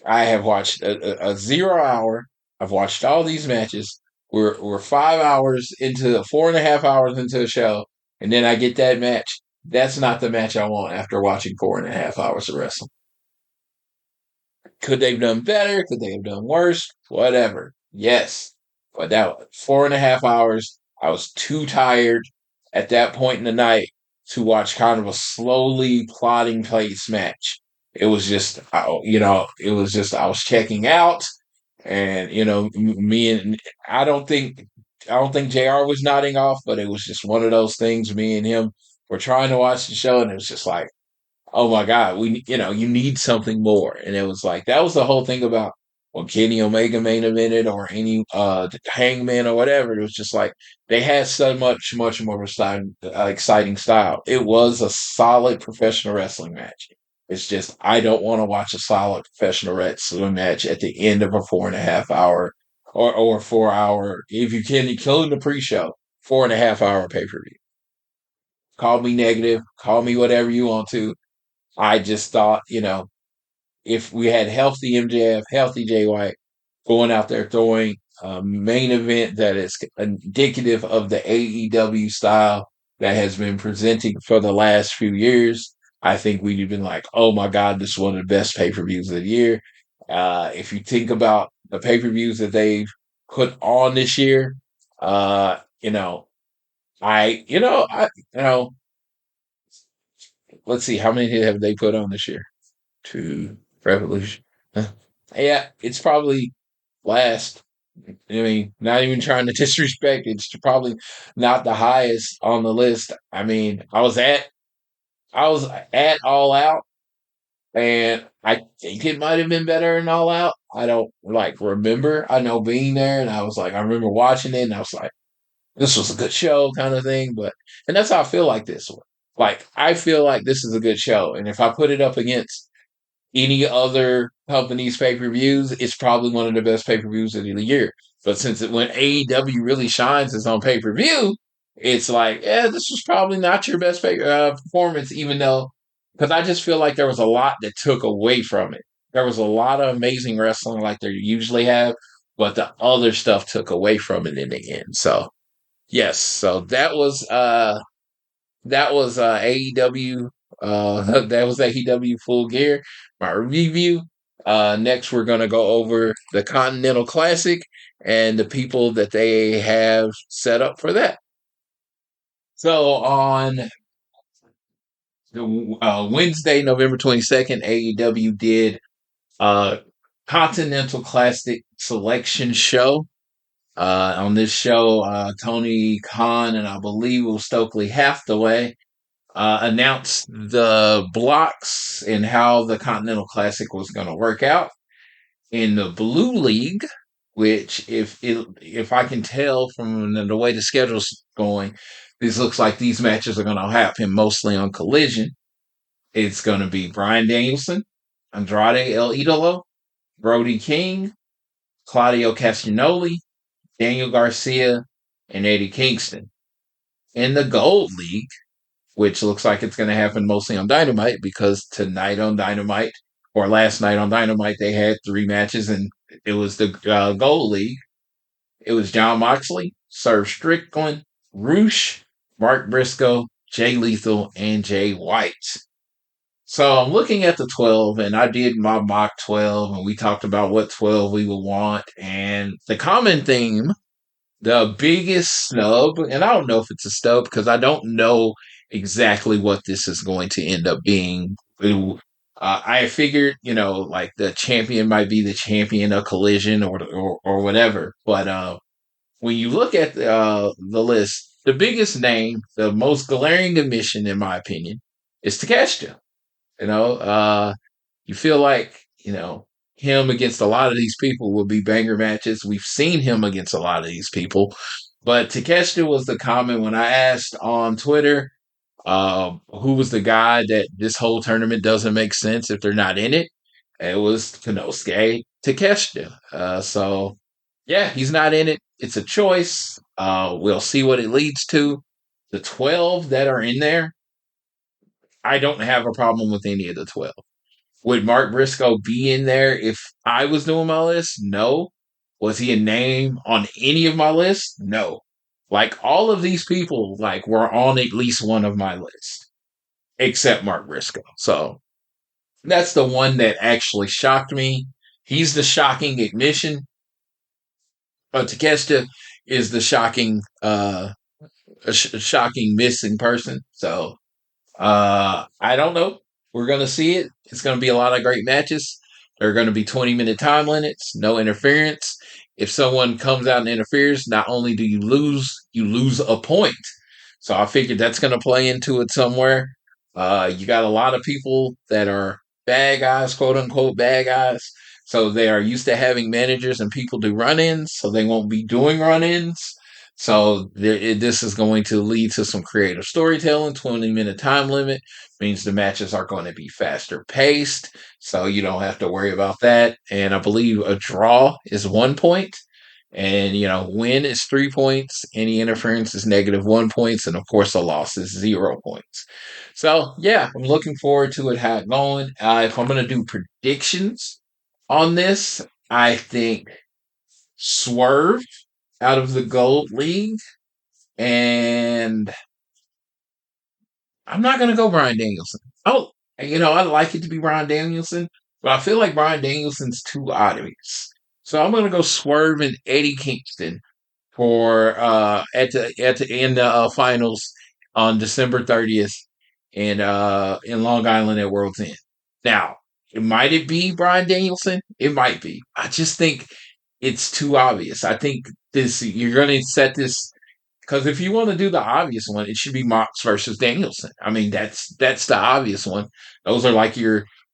I have watched a 0 hour. I've watched all these matches. We're 5 hours into 4.5 hours into a show, and then I get that match. That's not the match I want after watching 4.5 hours of wrestling. Could they have done better? Could they have done worse? Whatever. Yes. But that 4.5 hours, I was too tired at that point in the night to watch kind of a slowly plotting place match. It was just, I was checking out, and me and I don't think JR was nodding off, but it was just one of those things. Me and him were trying to watch the show, and it was just like, oh my God, you need something more. And it was like, that was the whole thing about when Kenny Omega main evented or any Hangman or whatever. It was just like they had so much more exciting style. It was a solid professional wrestling match. It's just I don't want to watch a solid professional wrestling match at the end of a 4.5 hour or 4 hour, if you can, including the pre-show, 4.5 hour pay-per-view. Call me negative, call me whatever you want to. I just thought, if we had healthy MJF, healthy Jay White going out there throwing a main event that is indicative of the AEW style that has been presenting for the last few years, I think we'd have been like, oh my God, this is one of the best pay-per-views of the year. If you think about the pay-per-views that they've put on this year, I, let's see, how many have they put on this year? To Revolution. Yeah, it's probably last. I mean, not even trying to disrespect, it's probably not the highest on the list. I mean, I was at All Out, and I think it might have been better than All Out. I don't remember. I know being there, and I remember watching it, and I was like, this was a good show, kind of thing. And that's how I feel like this one. Like, I feel like this is a good show, and if I put it up against any other company's pay-per-views, it's probably one of the best pay-per-views of the year. But when AEW really shines is on pay-per-view, it's like, yeah, this was probably not your best performance, even though, because I just feel like there was a lot that took away from it. There was a lot of amazing wrestling like they usually have, but the other stuff took away from it in the end. So, yes, so that was AEW. That was AEW Full Gear, my review. Next, we're going to go over the Continental Classic and the people that they have set up for that. So on Wednesday, November 22nd, AEW did a Continental Classic selection show. On this show, Tony Khan and I believe it was Stokely Hathaway announced the blocks and how the Continental Classic was going to work out. In the Blue League, which if I can tell from the way the schedule's going, this looks like these matches are going to happen mostly on Collision. It's going to be Bryan Danielson, Andrade El Idolo, Brody King, Claudio Castagnoli, Daniel Garcia, and Eddie Kingston. In the Gold League, which looks like it's going to happen mostly on Dynamite, because tonight on Dynamite, or last night on Dynamite, they had 3 matches, and it was the Gold League. It was Jon Moxley, Swerve Strickland, Roosh, Mark Briscoe, Jay Lethal, and Jay White. So I'm looking at the 12, and I did my mock 12, and we talked about what 12 we would want, and the common theme, the biggest snub, and I don't know if it's a snub because I don't know exactly what this is going to end up being. I figured, like the champion might be the champion of Collision or whatever. But when you look at the list, the biggest name, the most glaring omission, in my opinion, is Takeshita. You feel like him against a lot of these people will be banger matches. We've seen him against a lot of these people. But Takeshita was the comment when I asked on Twitter who was the guy that this whole tournament doesn't make sense if they're not in it. It was Konosuke Takeshita. So, yeah, he's not in it. It's a choice. We'll see what it leads to. The 12 that are in there, I don't have a problem with any of the 12. Would Mark Briscoe be in there if I was doing my list? No. Was he a name on any of my lists? No. Like all of these people, like were on at least one of my lists, except Mark Briscoe. So that's the one that actually shocked me. He's the shocking admission. Takeshita is the shocking missing person. So I don't know. We're going to see it. It's going to be a lot of great matches. There are going to be 20-minute time limits, no interference. If someone comes out and interferes, not only do you lose a point. So I figured that's going to play into it somewhere. You got a lot of people that are bad guys, quote unquote bad guys. So they are used to having managers and people do run-ins, so they won't be doing run-ins. So this is going to lead to some creative storytelling. 20-minute time limit means the matches are going to be faster paced, so you don't have to worry about that. And I believe a draw is 1 point, and win is 3 points. Any interference is -1 points, and of course a loss is 0 points. So yeah, I'm looking forward to it. How it's going. If I'm going to do predictions on this, I think Swerve out of the Gold League, and I'm not going to go Bryan Danielson. Oh, I'd like it to be Bryan Danielson, but I feel like Bryan Danielson's too obvious. So I'm going to go Swerve and Eddie Kingston for in the finals on December 30th in Long Island at World's End. Now, might it be Bryan Danielson? It might be. I just think it's too obvious. I think you're going to set this because if you want to do the obvious one, it should be Mox versus Danielson. I mean, that's the obvious one. Those are like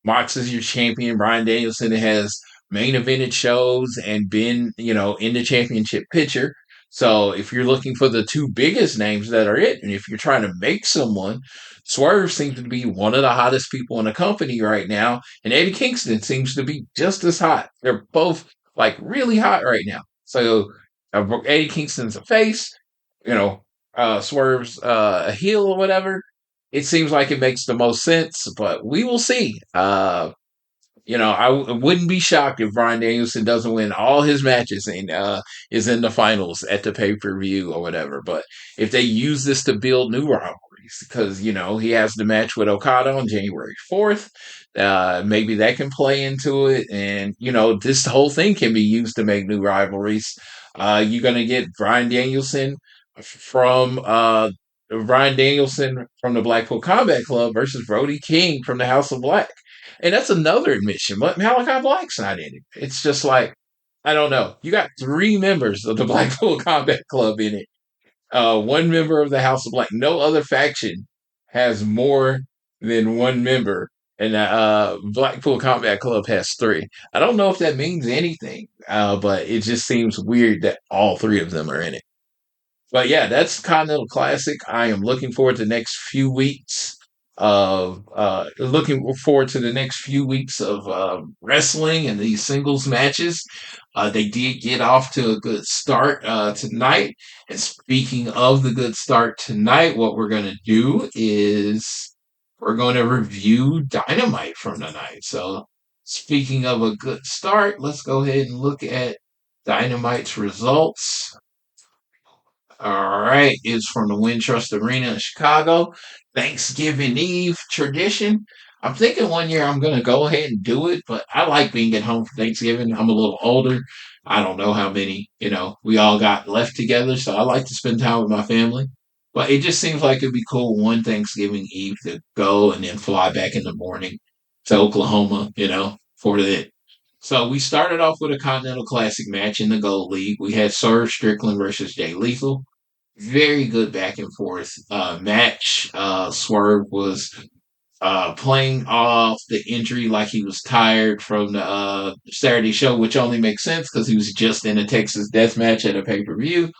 Mox is your champion. Bryan Danielson has main evented shows and been in the championship picture. So if you're looking for the two biggest names that are it, and if you're trying to make someone, Swerve seems to be one of the hottest people in the company right now, and Eddie Kingston seems to be just as hot. They're both like really hot right now. So Eddie Kingston's a face, Swerve's a heel or whatever. It seems like it makes the most sense, but we will see. I wouldn't be shocked if Bryan Danielson doesn't win all his matches and is in the finals at the pay-per-view or whatever. But if they use this to build new rivalries, because, he has the match with Okada on January 4th, maybe that can play into it. And, this whole thing can be used to make new rivalries. You're going to get Bryan Danielson from the Blackpool Combat Club versus Brody King from the House of Black. And that's another admission. But Malachi Black's not in it. It's just like, I don't know. You got 3 members of the Blackpool Combat Club in it. 1 member of the House of Black. No other faction has more than 1 member. And Blackpool Combat Club has 3. I don't know if that means anything. But it just seems weird that all 3 of them are in it. But yeah, that's Continental Classic. I am looking forward to the next few weeks of wrestling and these singles matches. They did get off to a good start tonight. And speaking of the good start tonight, what we're going to do is we're going to review Dynamite from tonight. So speaking of a good start, let's go ahead and look at Dynamite's results. All right, it's from the Wintrust Arena in Chicago. Thanksgiving Eve tradition. I'm thinking one year I'm going to go ahead and do it, but I like being at home for Thanksgiving. I'm a little older. I don't know how many, we all got left together, so I like to spend time with my family. But it just seems like it'd be cool one Thanksgiving Eve to go and then fly back in the morning to Oklahoma, for that. So we started off with a Continental Classic match in the Gold League. We had Swerve Strickland versus Jay Lethal. Very good back and forth match. Swerve was playing off the injury like he was tired from the Saturday show, which only makes sense because he was just in a Texas death match at a pay-per-view.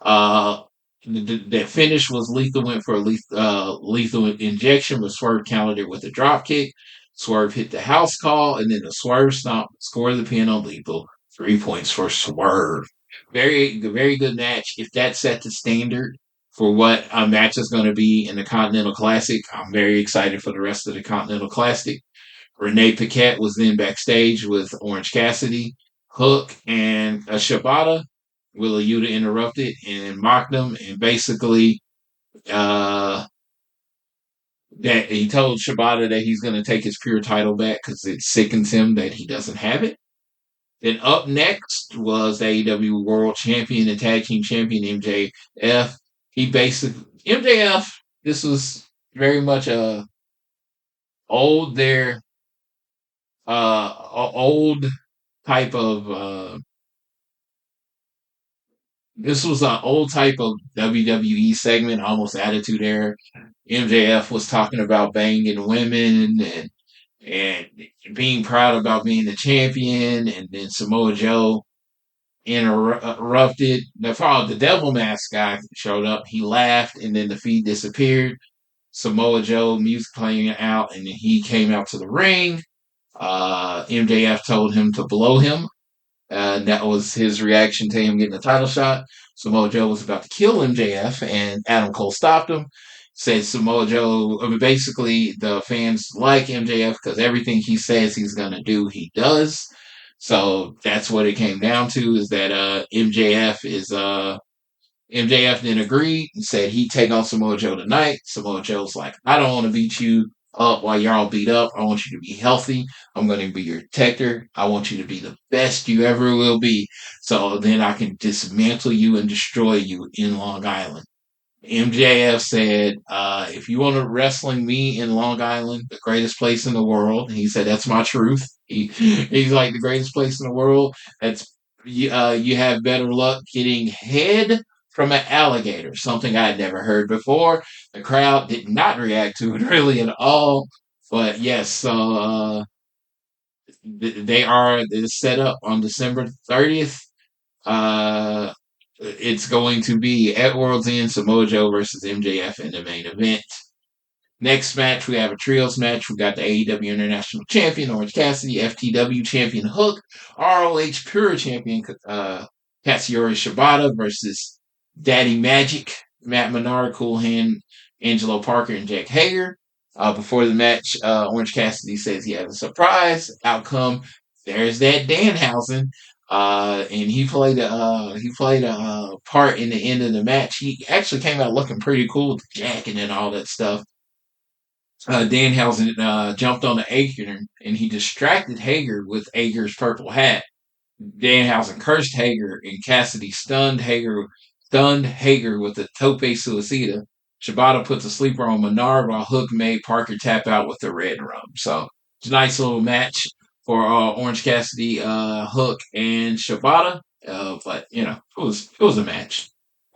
Uh, the finish was Lethal went for a lethal injection, but Swerve countered it with a drop kick. Swerve hit the house call, and then the Swerve stomp, score the pin on Lethal. 3 points for Swerve. Very good match. If that set the standard for what a match is going to be in the Continental Classic, I'm very excited for the rest of the Continental Classic. Renee Paquette was then backstage with Orange Cassidy, Hook, and a Shibata. Willa Yuta interrupted and mocked him, and basically uh, that he told Shibata that he's going to take his pure title back because it sickens him that he doesn't have it. Then up next was the AEW World Champion and Tag Team Champion MJF. He basically MJF. This was very much a old there, old type of. This was an old type of WWE segment, almost Attitude Era. MJF was talking about banging women and being proud about being the champion, and then Samoa Joe interrupted. The Devil Mask guy showed up. He laughed, and then the feed disappeared. Samoa Joe music playing out, and then he came out to the ring. MJF told him to blow him. That was his reaction to him getting the title shot. Samoa Joe was about to kill MJF, and Adam Cole stopped him. Said Samoa Joe, basically the fans like MJF because everything he says he's going to do, he does. So that's what it came down to, is that MJF then agreed and said he'd take on Samoa Joe tonight. Samoa Joe's like, I don't want to beat you up while you're all beat up. I want you to be healthy. I'm going to be your protector. I want you to be the best you ever will be. So then I can dismantle you and destroy you in Long Island. MJF said, if you want to wrestling me in Long Island, the greatest place in the world, he said, that's my truth. He's like, the greatest place in the world. You have better luck getting head from an alligator, something I had never heard before. The crowd did not react to it really at all. But yes, so they are set up on December 30th. It's going to be at World's End, Samoa Joe versus MJF in the main event. Next match, we have a trios match. We got the AEW International Champion, Orange Cassidy, FTW Champion Hook, ROH Pure Champion Katsuyori Shibata versus Daddy Magic, Matt Menard, Cool Hand, Angelo Parker, and Jack Hager. Before the match, Orange Cassidy says he has a surprise. Outcome, there's that Danhausen. And he played a part in the end of the match. He actually came out looking pretty cool with the jacket and all that stuff. Danhausen jumped on the Hager and he distracted Hager with Hager's purple hat. Danhausen cursed Hager, and Cassidy stunned Hager with a tope suicida. Shibata puts a sleeper on Menard while Hook made Parker tap out with the red rum. So it's a nice little match for Orange Cassidy, Hook, and Shibata. But it was a match.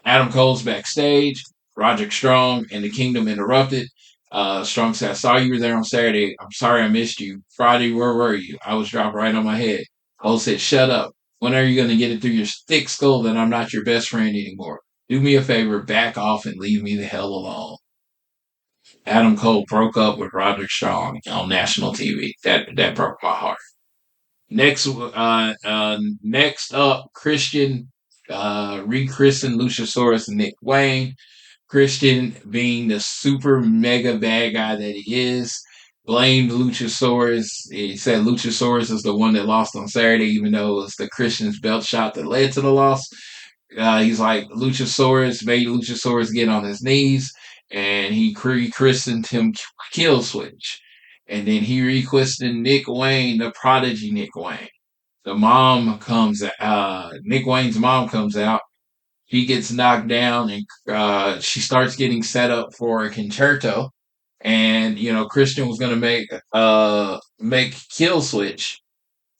Adam Cole's backstage. Roderick Strong and the Kingdom interrupted. Strong said, I saw you were there on Saturday. I'm sorry I missed you. Friday, where were you? I was dropped right on my head. Cole said, shut up. When are you going to get it through your thick skull that I'm not your best friend anymore? Do me a favor, back off and leave me the hell alone. Adam Cole broke up with Roderick Strong on national TV. That broke my heart. Next up, Christian rechristened Luchasaurus and Nick Wayne. Christian, being the super mega bad guy that he is, blamed Luchasaurus. He said Luchasaurus is the one that lost on Saturday, even though it was the Christian's belt shot that led to the loss. He's like, Luchasaurus made Luchasaurus get on his knees, and he rechristened him Kill Switch. And then he rechristened Nick Wayne, the prodigy Nick Wayne. The mom comes, Nick Wayne's mom comes out. He gets knocked down, and she starts getting set up for a concerto. And Christian was going to make Kill Switch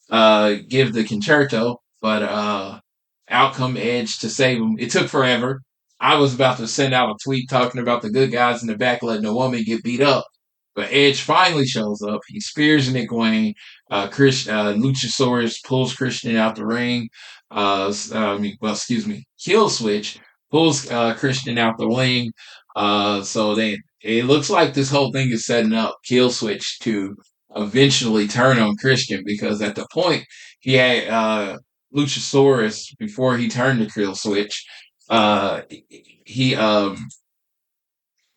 give the concerto, but out come Edge to save him. It took forever. I was about to send out a tweet talking about the good guys in the back letting a woman get beat up, But Edge finally shows up. He spears Nick Wayne. Luchasaurus pulls Christian out the ring. Excuse me, Kill Switch pulls Christian out the ring. So it looks like this whole thing is setting up Kill Switch to eventually turn on Christian, because at the point he had Luchasaurus, before he turned to Kill Switch, he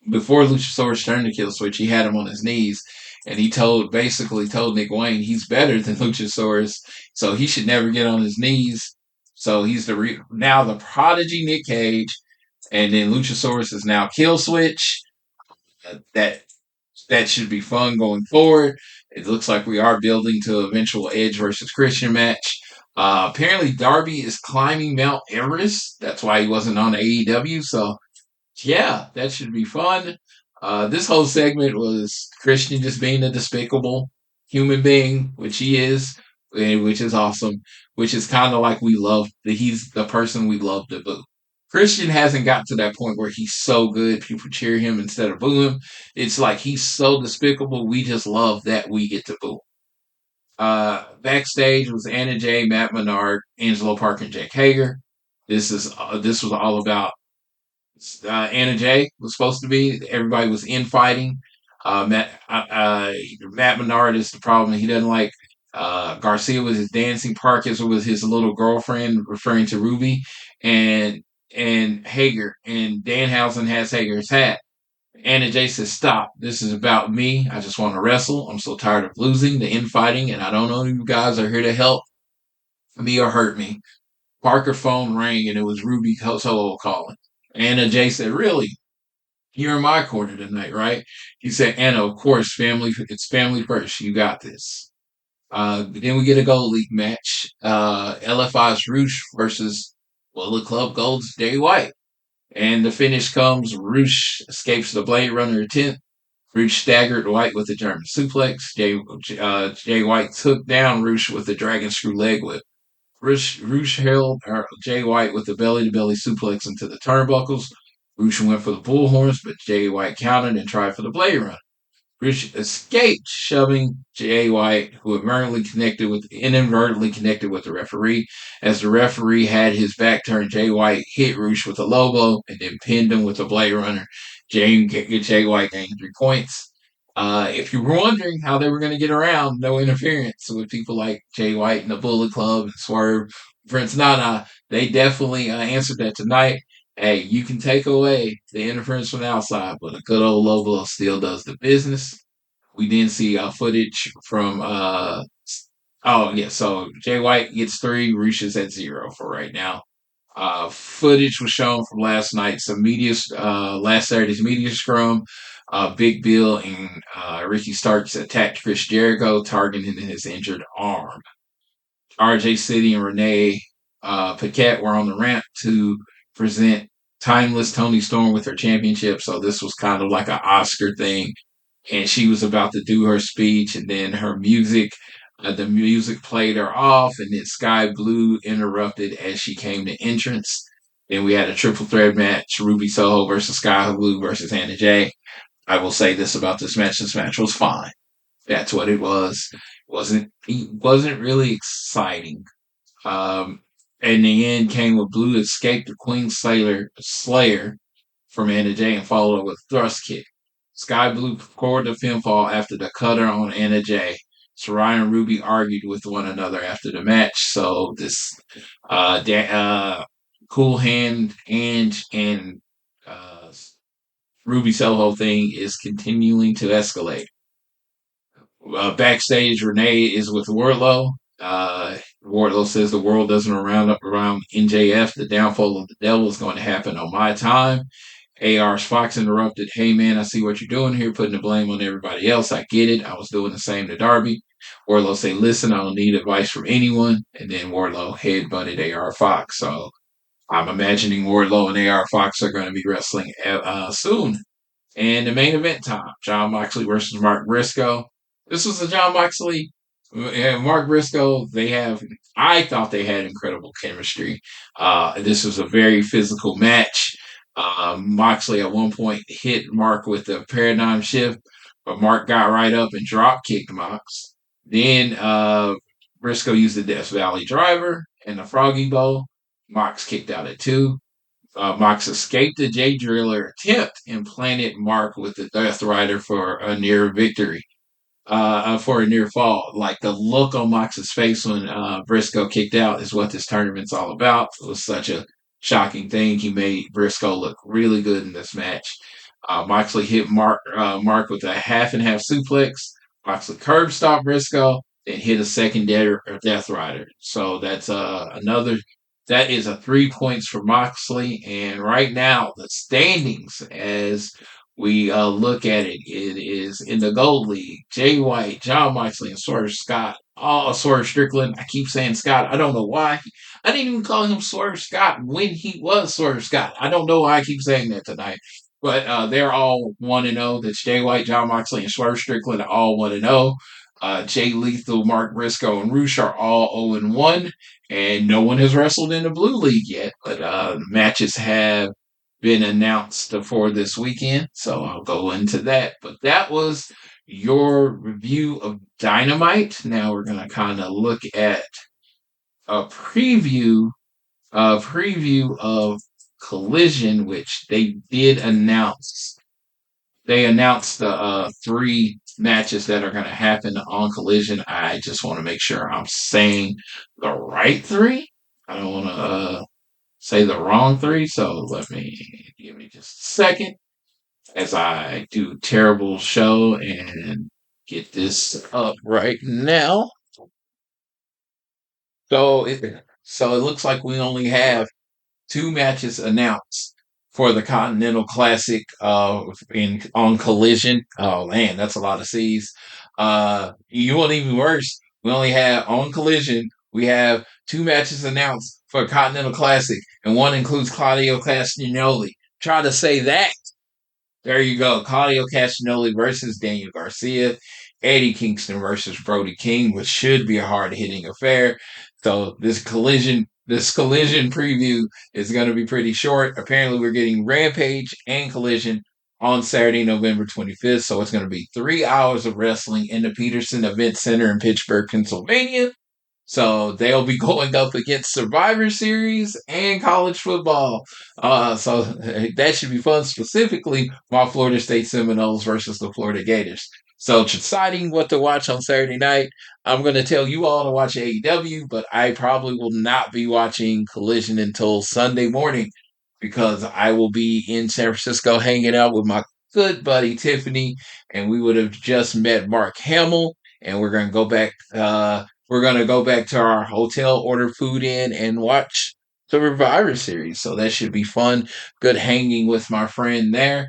before Luchasaurus turned to Kill Switch, he had him on his knees, and he basically told Nick Wayne he's better than Luchasaurus, so he should never get on his knees. So he's now the prodigy Nick Cage, and then Luchasaurus is now Kill Switch. That should be fun going forward. It looks like we are building to eventual Edge versus Christian match. Apparently, Darby is climbing Mount Everest. That's why he wasn't on AEW. So yeah, that should be fun. This whole segment was Christian just being a despicable human being, which he is, which is awesome, which is kind of like he's the person we love to boo. Christian hasn't got to that point where he's so good, people cheer him instead of boo him. It's like he's so despicable, we just love that we get to boo. Backstage was Anna Jay, Matt Menard, Angelo Park, and Jake Hager. This was all about Anna Jay was supposed to be. Everybody was infighting. Matt Menard is the problem. He doesn't like Garcia with his dancing, Parkes with his little girlfriend, referring to Ruby, and Hager. And Danhausen has Hager's hat. Anna Jay says, "Stop. This is about me. I just want to wrestle. I'm so tired of losing, the infighting, and I don't know if you guys are here to help me or hurt me." Parker phone rang, and it was Ruby Solo calling. Anna Jay said, "Really? You're in my corner tonight, right?" He said, "Anna, of course, it's family first. You got this." Then we get a Gold League match. LFI's Roosh versus Bullet Club Gold's Jay White. And the finish comes. Roosh escapes the Blade Runner attempt. Roosh staggered White with a German suplex. Jay White took down Roosh with a dragon screw leg whip. Roosh held Jay White with a belly-to-belly suplex into the turnbuckles. Roosh went for the bullhorns, but Jay White countered and tried for the Blade Runner. Roosh escaped, shoving Jay White, who inadvertently connected with the referee. As the referee had his back turned, Jay White hit Roosh with a low blow and then pinned him with a Blade Runner. Jay White gained 3 points. If you were wondering how they were going to get around no interference with people like Jay White and the Bullet Club and Swerve, Prince Nana, they definitely answered that tonight. Hey, you can take away the interference from the outside, but a good old low blow still does the business. We didn't see footage from so Jay White gets 3, Roosh is at 0 for right now. Footage was shown from last Saturday's media scrum. Big Bill and Ricky Starks attacked Chris Jericho, targeting his injured arm. RJ City and Renee Paquette were on the ramp to present Timeless Tony Storm with her championship. So this was kind of like an Oscar thing. And she was about to do her speech, and then the music played her off, and then Sky Blue interrupted as she came to entrance. Then we had a triple threat match, Ruby Soho versus Sky Blue versus Anna Jay. I will say this about this match. This match was fine. That's what it was. It wasn't really exciting. In the end, came with Blue escaped the Queen Slayer from Anna Jay and followed up with a thrust kick. Sky Blue scored the pinfall after the cutter on Anna Jay. Saraya and Ruby argued with one another after the match. So this Cool Hand and Ruby Soho thing is continuing to escalate. Backstage, Renee is with Wardlow. Wardlow says the world doesn't round up around NJF. The downfall of the devil is going to happen on my time. AR's Fox interrupted. "Hey man, I see what you're doing here, putting the blame on everybody else. I get it. I was doing the same to Darby." Wardlow say, "Listen, I don't need advice from anyone." And then Wardlow headbutted AR Fox. So I'm imagining Wardlow and AR Fox are going to be wrestling soon. And the main event time, Jon Moxley versus Mark Briscoe. This was a Jon Moxley and Mark Briscoe. I thought they had incredible chemistry. This was a very physical match. Moxley at one point hit Mark with a paradigm shift. but Mark got right up and drop kicked Mox. Then Briscoe used the Death Valley driver and the Froggy Bow. Mox kicked out at 2. Mox escaped the J Driller attempt and planted Mark with the Death Rider for a near victory. For a near fall. Like the look on Mox's face when Briscoe kicked out is what this tournament's all about. It was such a shocking thing. He made Briscoe look really good in this match. Moxley hit Mark with a half and half suplex. Moxley curb stopped Briscoe, then hit a secondary Death Rider. So that's another. That is a 3 points for Moxley. And right now, the standings as we look at it, it is in the Gold League. Jay White, John Moxley, and Swerve Scott. Swerve Strickland. I keep saying Scott. I don't know why. I didn't even call him Swerve Scott when he was Swerve Scott. I don't know why I keep saying that tonight. But they're all 1-0. That's Jay White, John Moxley, and Swerve Strickland are all 1-0. Jay Lethal, Mark Briscoe, and Roosh are all 0-1. And no one has wrestled in the Blue League yet. But matches have been announced for this weekend, so I'll go into that. But that was your review of Dynamite. Now we're going to kind of look at a preview of Collision, which they did announce. They announced the 3 matches that are going to happen on Collision. I just want to make sure I'm saying the right 3. I don't want to say the wrong 3, so give me just a second as I do terrible show and get this up right now. So it looks like we only have 2 matches announced for the Continental Classic on Collision. Oh man, that's a lot of C's. You want even worse. We only have on Collision. We have 2 matches announced for Continental Classic, and one includes Claudio Castagnoli. Try to say that. There you go. Claudio Castagnoli versus Daniel Garcia. Eddie Kingston versus Brody King, which should be a hard-hitting affair. So this collision preview is going to be pretty short. Apparently, we're getting Rampage and Collision on Saturday, November 25th. So it's going to be 3 hours of wrestling in the Peterson Event Center in Pittsburgh, Pennsylvania. So they'll be going up against Survivor Series and college football. So that should be fun, specifically my Florida State Seminoles versus the Florida Gators. So deciding what to watch on Saturday night, I'm going to tell you all to watch AEW, but I probably will not be watching Collision until Sunday morning because I will be in San Francisco hanging out with my good buddy Tiffany, and we would have just met Mark Hamill, and we're going to go back. We're going to go back to our hotel, order food in, and watch the Survivor Series. So that should be fun. Good hanging with my friend there.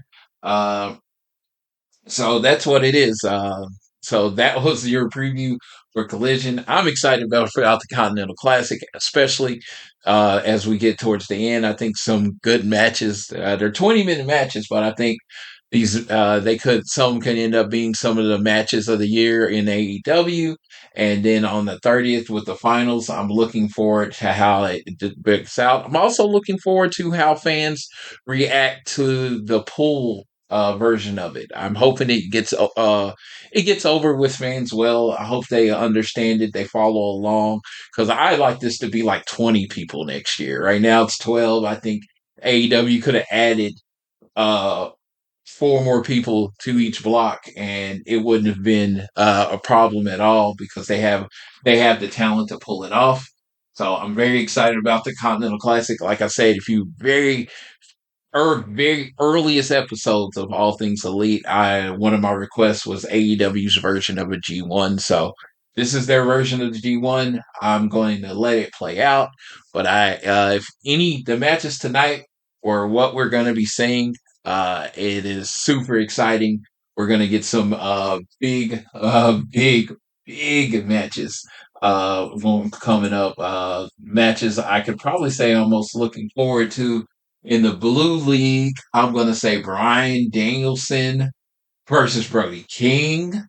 So that's what it is. So that was your preview for Collision. I'm excited about the Continental Classic, especially as we get towards the end. I think some good matches. They're 20-minute matches, but I think these some can end up being some of the matches of the year in AEW. And then on the 30th with the finals, I'm looking forward to how it breaks out. I'm also looking forward to how fans react to the pool version of it. I'm hoping it gets over with fans well. I hope they understand it. They follow along because I like this to be like 20 people next year. Right now it's 12. I think AEW could have added 4 more people to each block, and it wouldn't have been a problem at all because they have the talent to pull it off. So I'm very excited about the Continental Classic. Like I said, if you very earliest episodes of All Things Elite, one of my requests was AEW's version of a G1. So this is their version of the G1. I'm going to let it play out. But the matches tonight or what we're going to be seeing, it is super exciting. We're going to get some big matches coming up. Matches I could probably say I'm most looking forward to. In the Blue League, I'm going to say Bryan Danielson versus Brody King.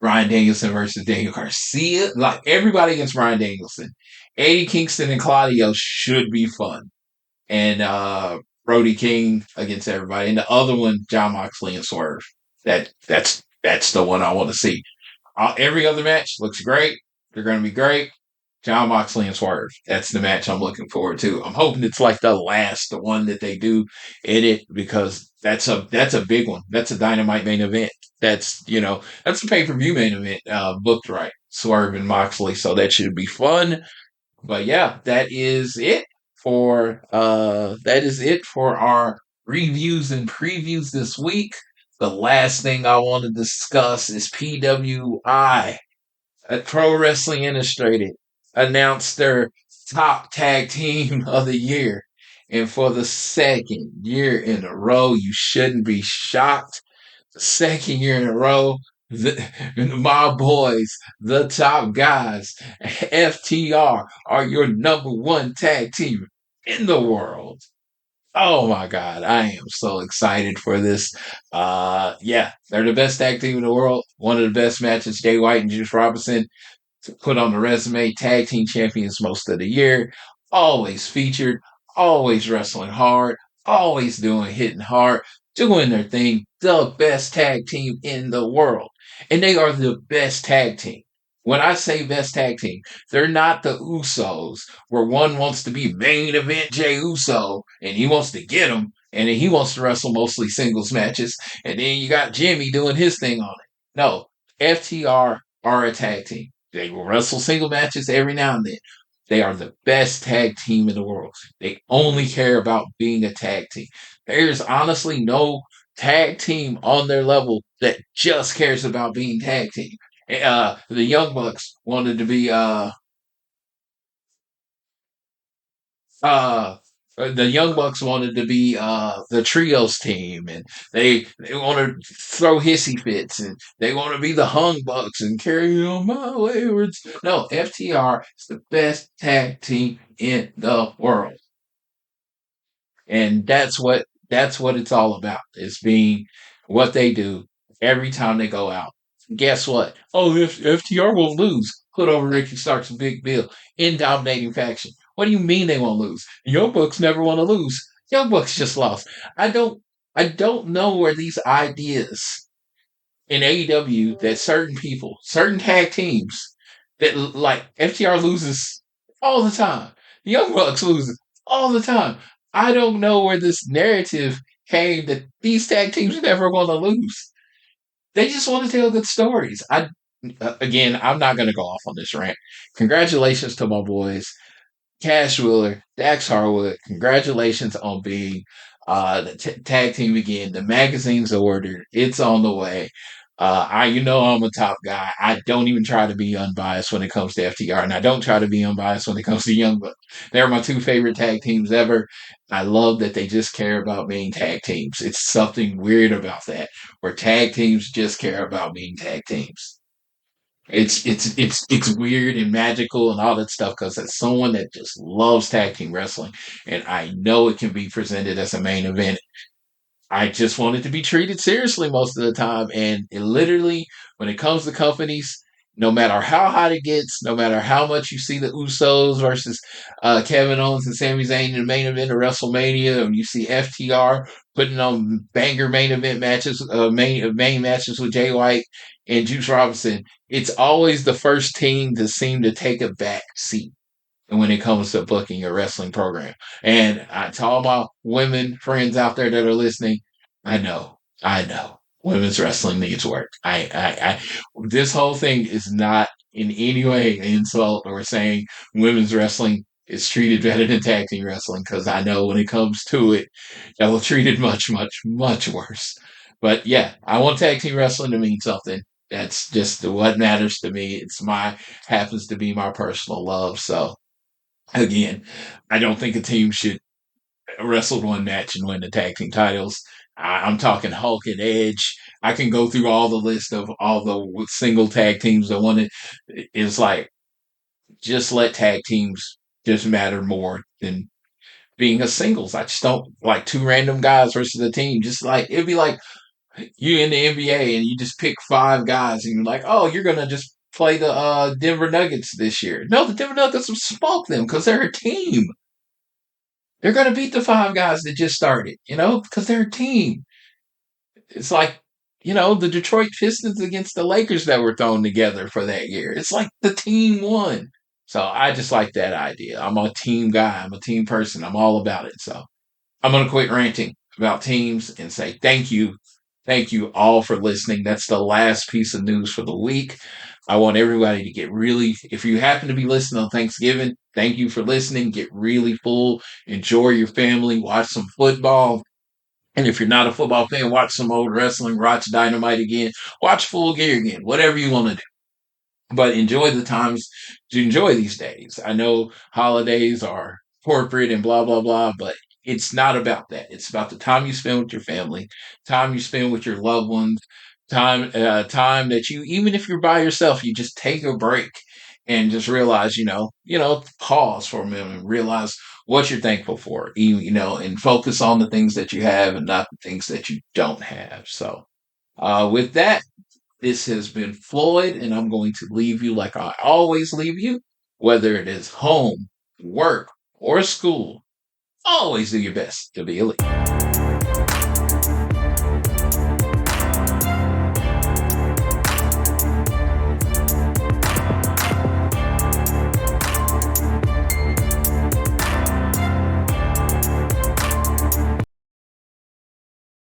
Bryan Danielson versus Daniel Garcia. Like everybody against Bryan Danielson. Eddie Kingston and Claudio should be fun. And Brody King against everybody. And the other one, John Moxley and Swerve. That's That's the one I want to see. Every other match looks great. They're going to be great. John Moxley and Swerve. That's the match I'm looking forward to. I'm hoping it's like the one that they do edit, because that's a big one. That's a Dynamite main event. That's a pay-per-view main event, booked right. Swerve and Moxley. So that should be fun. But yeah, that is it for our reviews and previews this week. The last thing I want to discuss is PWI. Pro Wrestling Illustrated announced their top tag team of the year. And for the second year in a row, you shouldn't be shocked. The second year in a row, my boys, the top guys, FTR, are your number one tag team in the world. Oh my God, I am so excited for this. Yeah, they're the best tag team in the world. One of the best matches, Jay White and Juice Robinson put on the resume. Tag team champions most of the year. Always featured. Always wrestling hard. Always hitting hard. Doing their thing. The best tag team in the world. And they are the best tag team. When I say best tag team, they're not the Usos, where one wants to be main event Jey Uso, and he wants to get him, and then he wants to wrestle mostly singles matches, and then you got Jimmy doing his thing on it. No, FTR are a tag team. They will wrestle single matches every now and then. They are the best tag team in the world. They only care about being a tag team. There's honestly no tag team on their level that just cares about being tag team. The Young Bucks wanted to be uh the Young Bucks wanted to be the trios team, and they want to throw hissy fits, and they want to be the Hung Bucks and carry on my wayward. No, FTR is the best tag team in the world, and that's what it's all about. Is being what they do every time they go out. Guess what? Oh, if FTR will lose, put over Ricky Starks and Big Bill in dominating faction. What do you mean they won't lose? Young Bucks never want to lose. Young Bucks just lost. I don't know where these ideas in AEW that certain people, certain tag teams, that like FTR loses all the time. Young Bucks loses all the time. I don't know where this narrative came that these tag teams never want to lose. They just want to tell good stories. Again, I'm not going to go off on this rant. Congratulations to my boys. Cash Wheeler, Dax Harwood, congratulations on being the tag team again. The magazine's ordered. It's on the way. I'm a top guy. I don't even try to be unbiased when it comes to FTR, and I don't try to be unbiased when it comes to Young Bucks. They're my two favorite tag teams ever. I love that they just care about being tag teams. It's something weird about that, where tag teams just care about being tag teams. It's weird and magical and all that stuff, because it's someone that just loves tag team wrestling, and I know it can be presented as a main event. I just want it to be treated seriously most of the time, and it literally, when it comes to companies, no matter how hot it gets, no matter how much you see the Usos versus Kevin Owens and Sami Zayn in the main event of WrestleMania, and you see FTR putting on banger main event matches, main matches with Jay White and Juice Robinson, it's always the first team to seem to take a back seat when it comes to booking a wrestling program. And to all my women friends out there that are listening, I know, women's wrestling needs work. This whole thing is not in any way an insult or saying women's wrestling is treated better than tag team wrestling, because I know when it comes to it, y'all are treated much, much, much worse. But yeah, I want tag team wrestling to mean something. That's just what matters to me. Happens to be my personal love. So again, I don't think a team should wrestle one match and win the tag team titles. I'm talking Hulk and Edge. I can go through all the list of all the single tag teams that won it. It's like, just let tag teams just matter more than being a singles. I just don't like two random guys versus a team. Just like, it'd be like you in the NBA and you just pick five guys and you're like, oh, you're going to just play the Denver Nuggets this year. No, the Denver Nuggets will smoke them because they're a team. They're going to beat the five guys that just started, because they're a team. It's like the Detroit Pistons against the Lakers that were thrown together for that year. It's like the team won. So I just like that idea. I'm a team guy. I'm a team person. I'm all about it. So I'm going to quit ranting about teams and say thank you. Thank you all for listening. That's the last piece of news for the week. I want everybody to get really, if you happen to be listening on Thanksgiving, thank you for listening. Get really full. Enjoy your family. Watch some football. And if you're not a football fan, watch some old wrestling. Watch Dynamite again. Watch Full Gear again. Whatever you want to do. But enjoy the times to enjoy these days. I know holidays are corporate and blah, blah, blah, but it's not about that. It's about the time you spend with your family, time you spend with your loved ones, time that you, even if you're by yourself, you just take a break and just realize, pause for a minute and realize what you're thankful for, and focus on the things that you have and not the things that you don't have. So, with that, this has been Floyd, and I'm going to leave you like I always leave you, whether it is home, work, or school. Always do your best to be elite.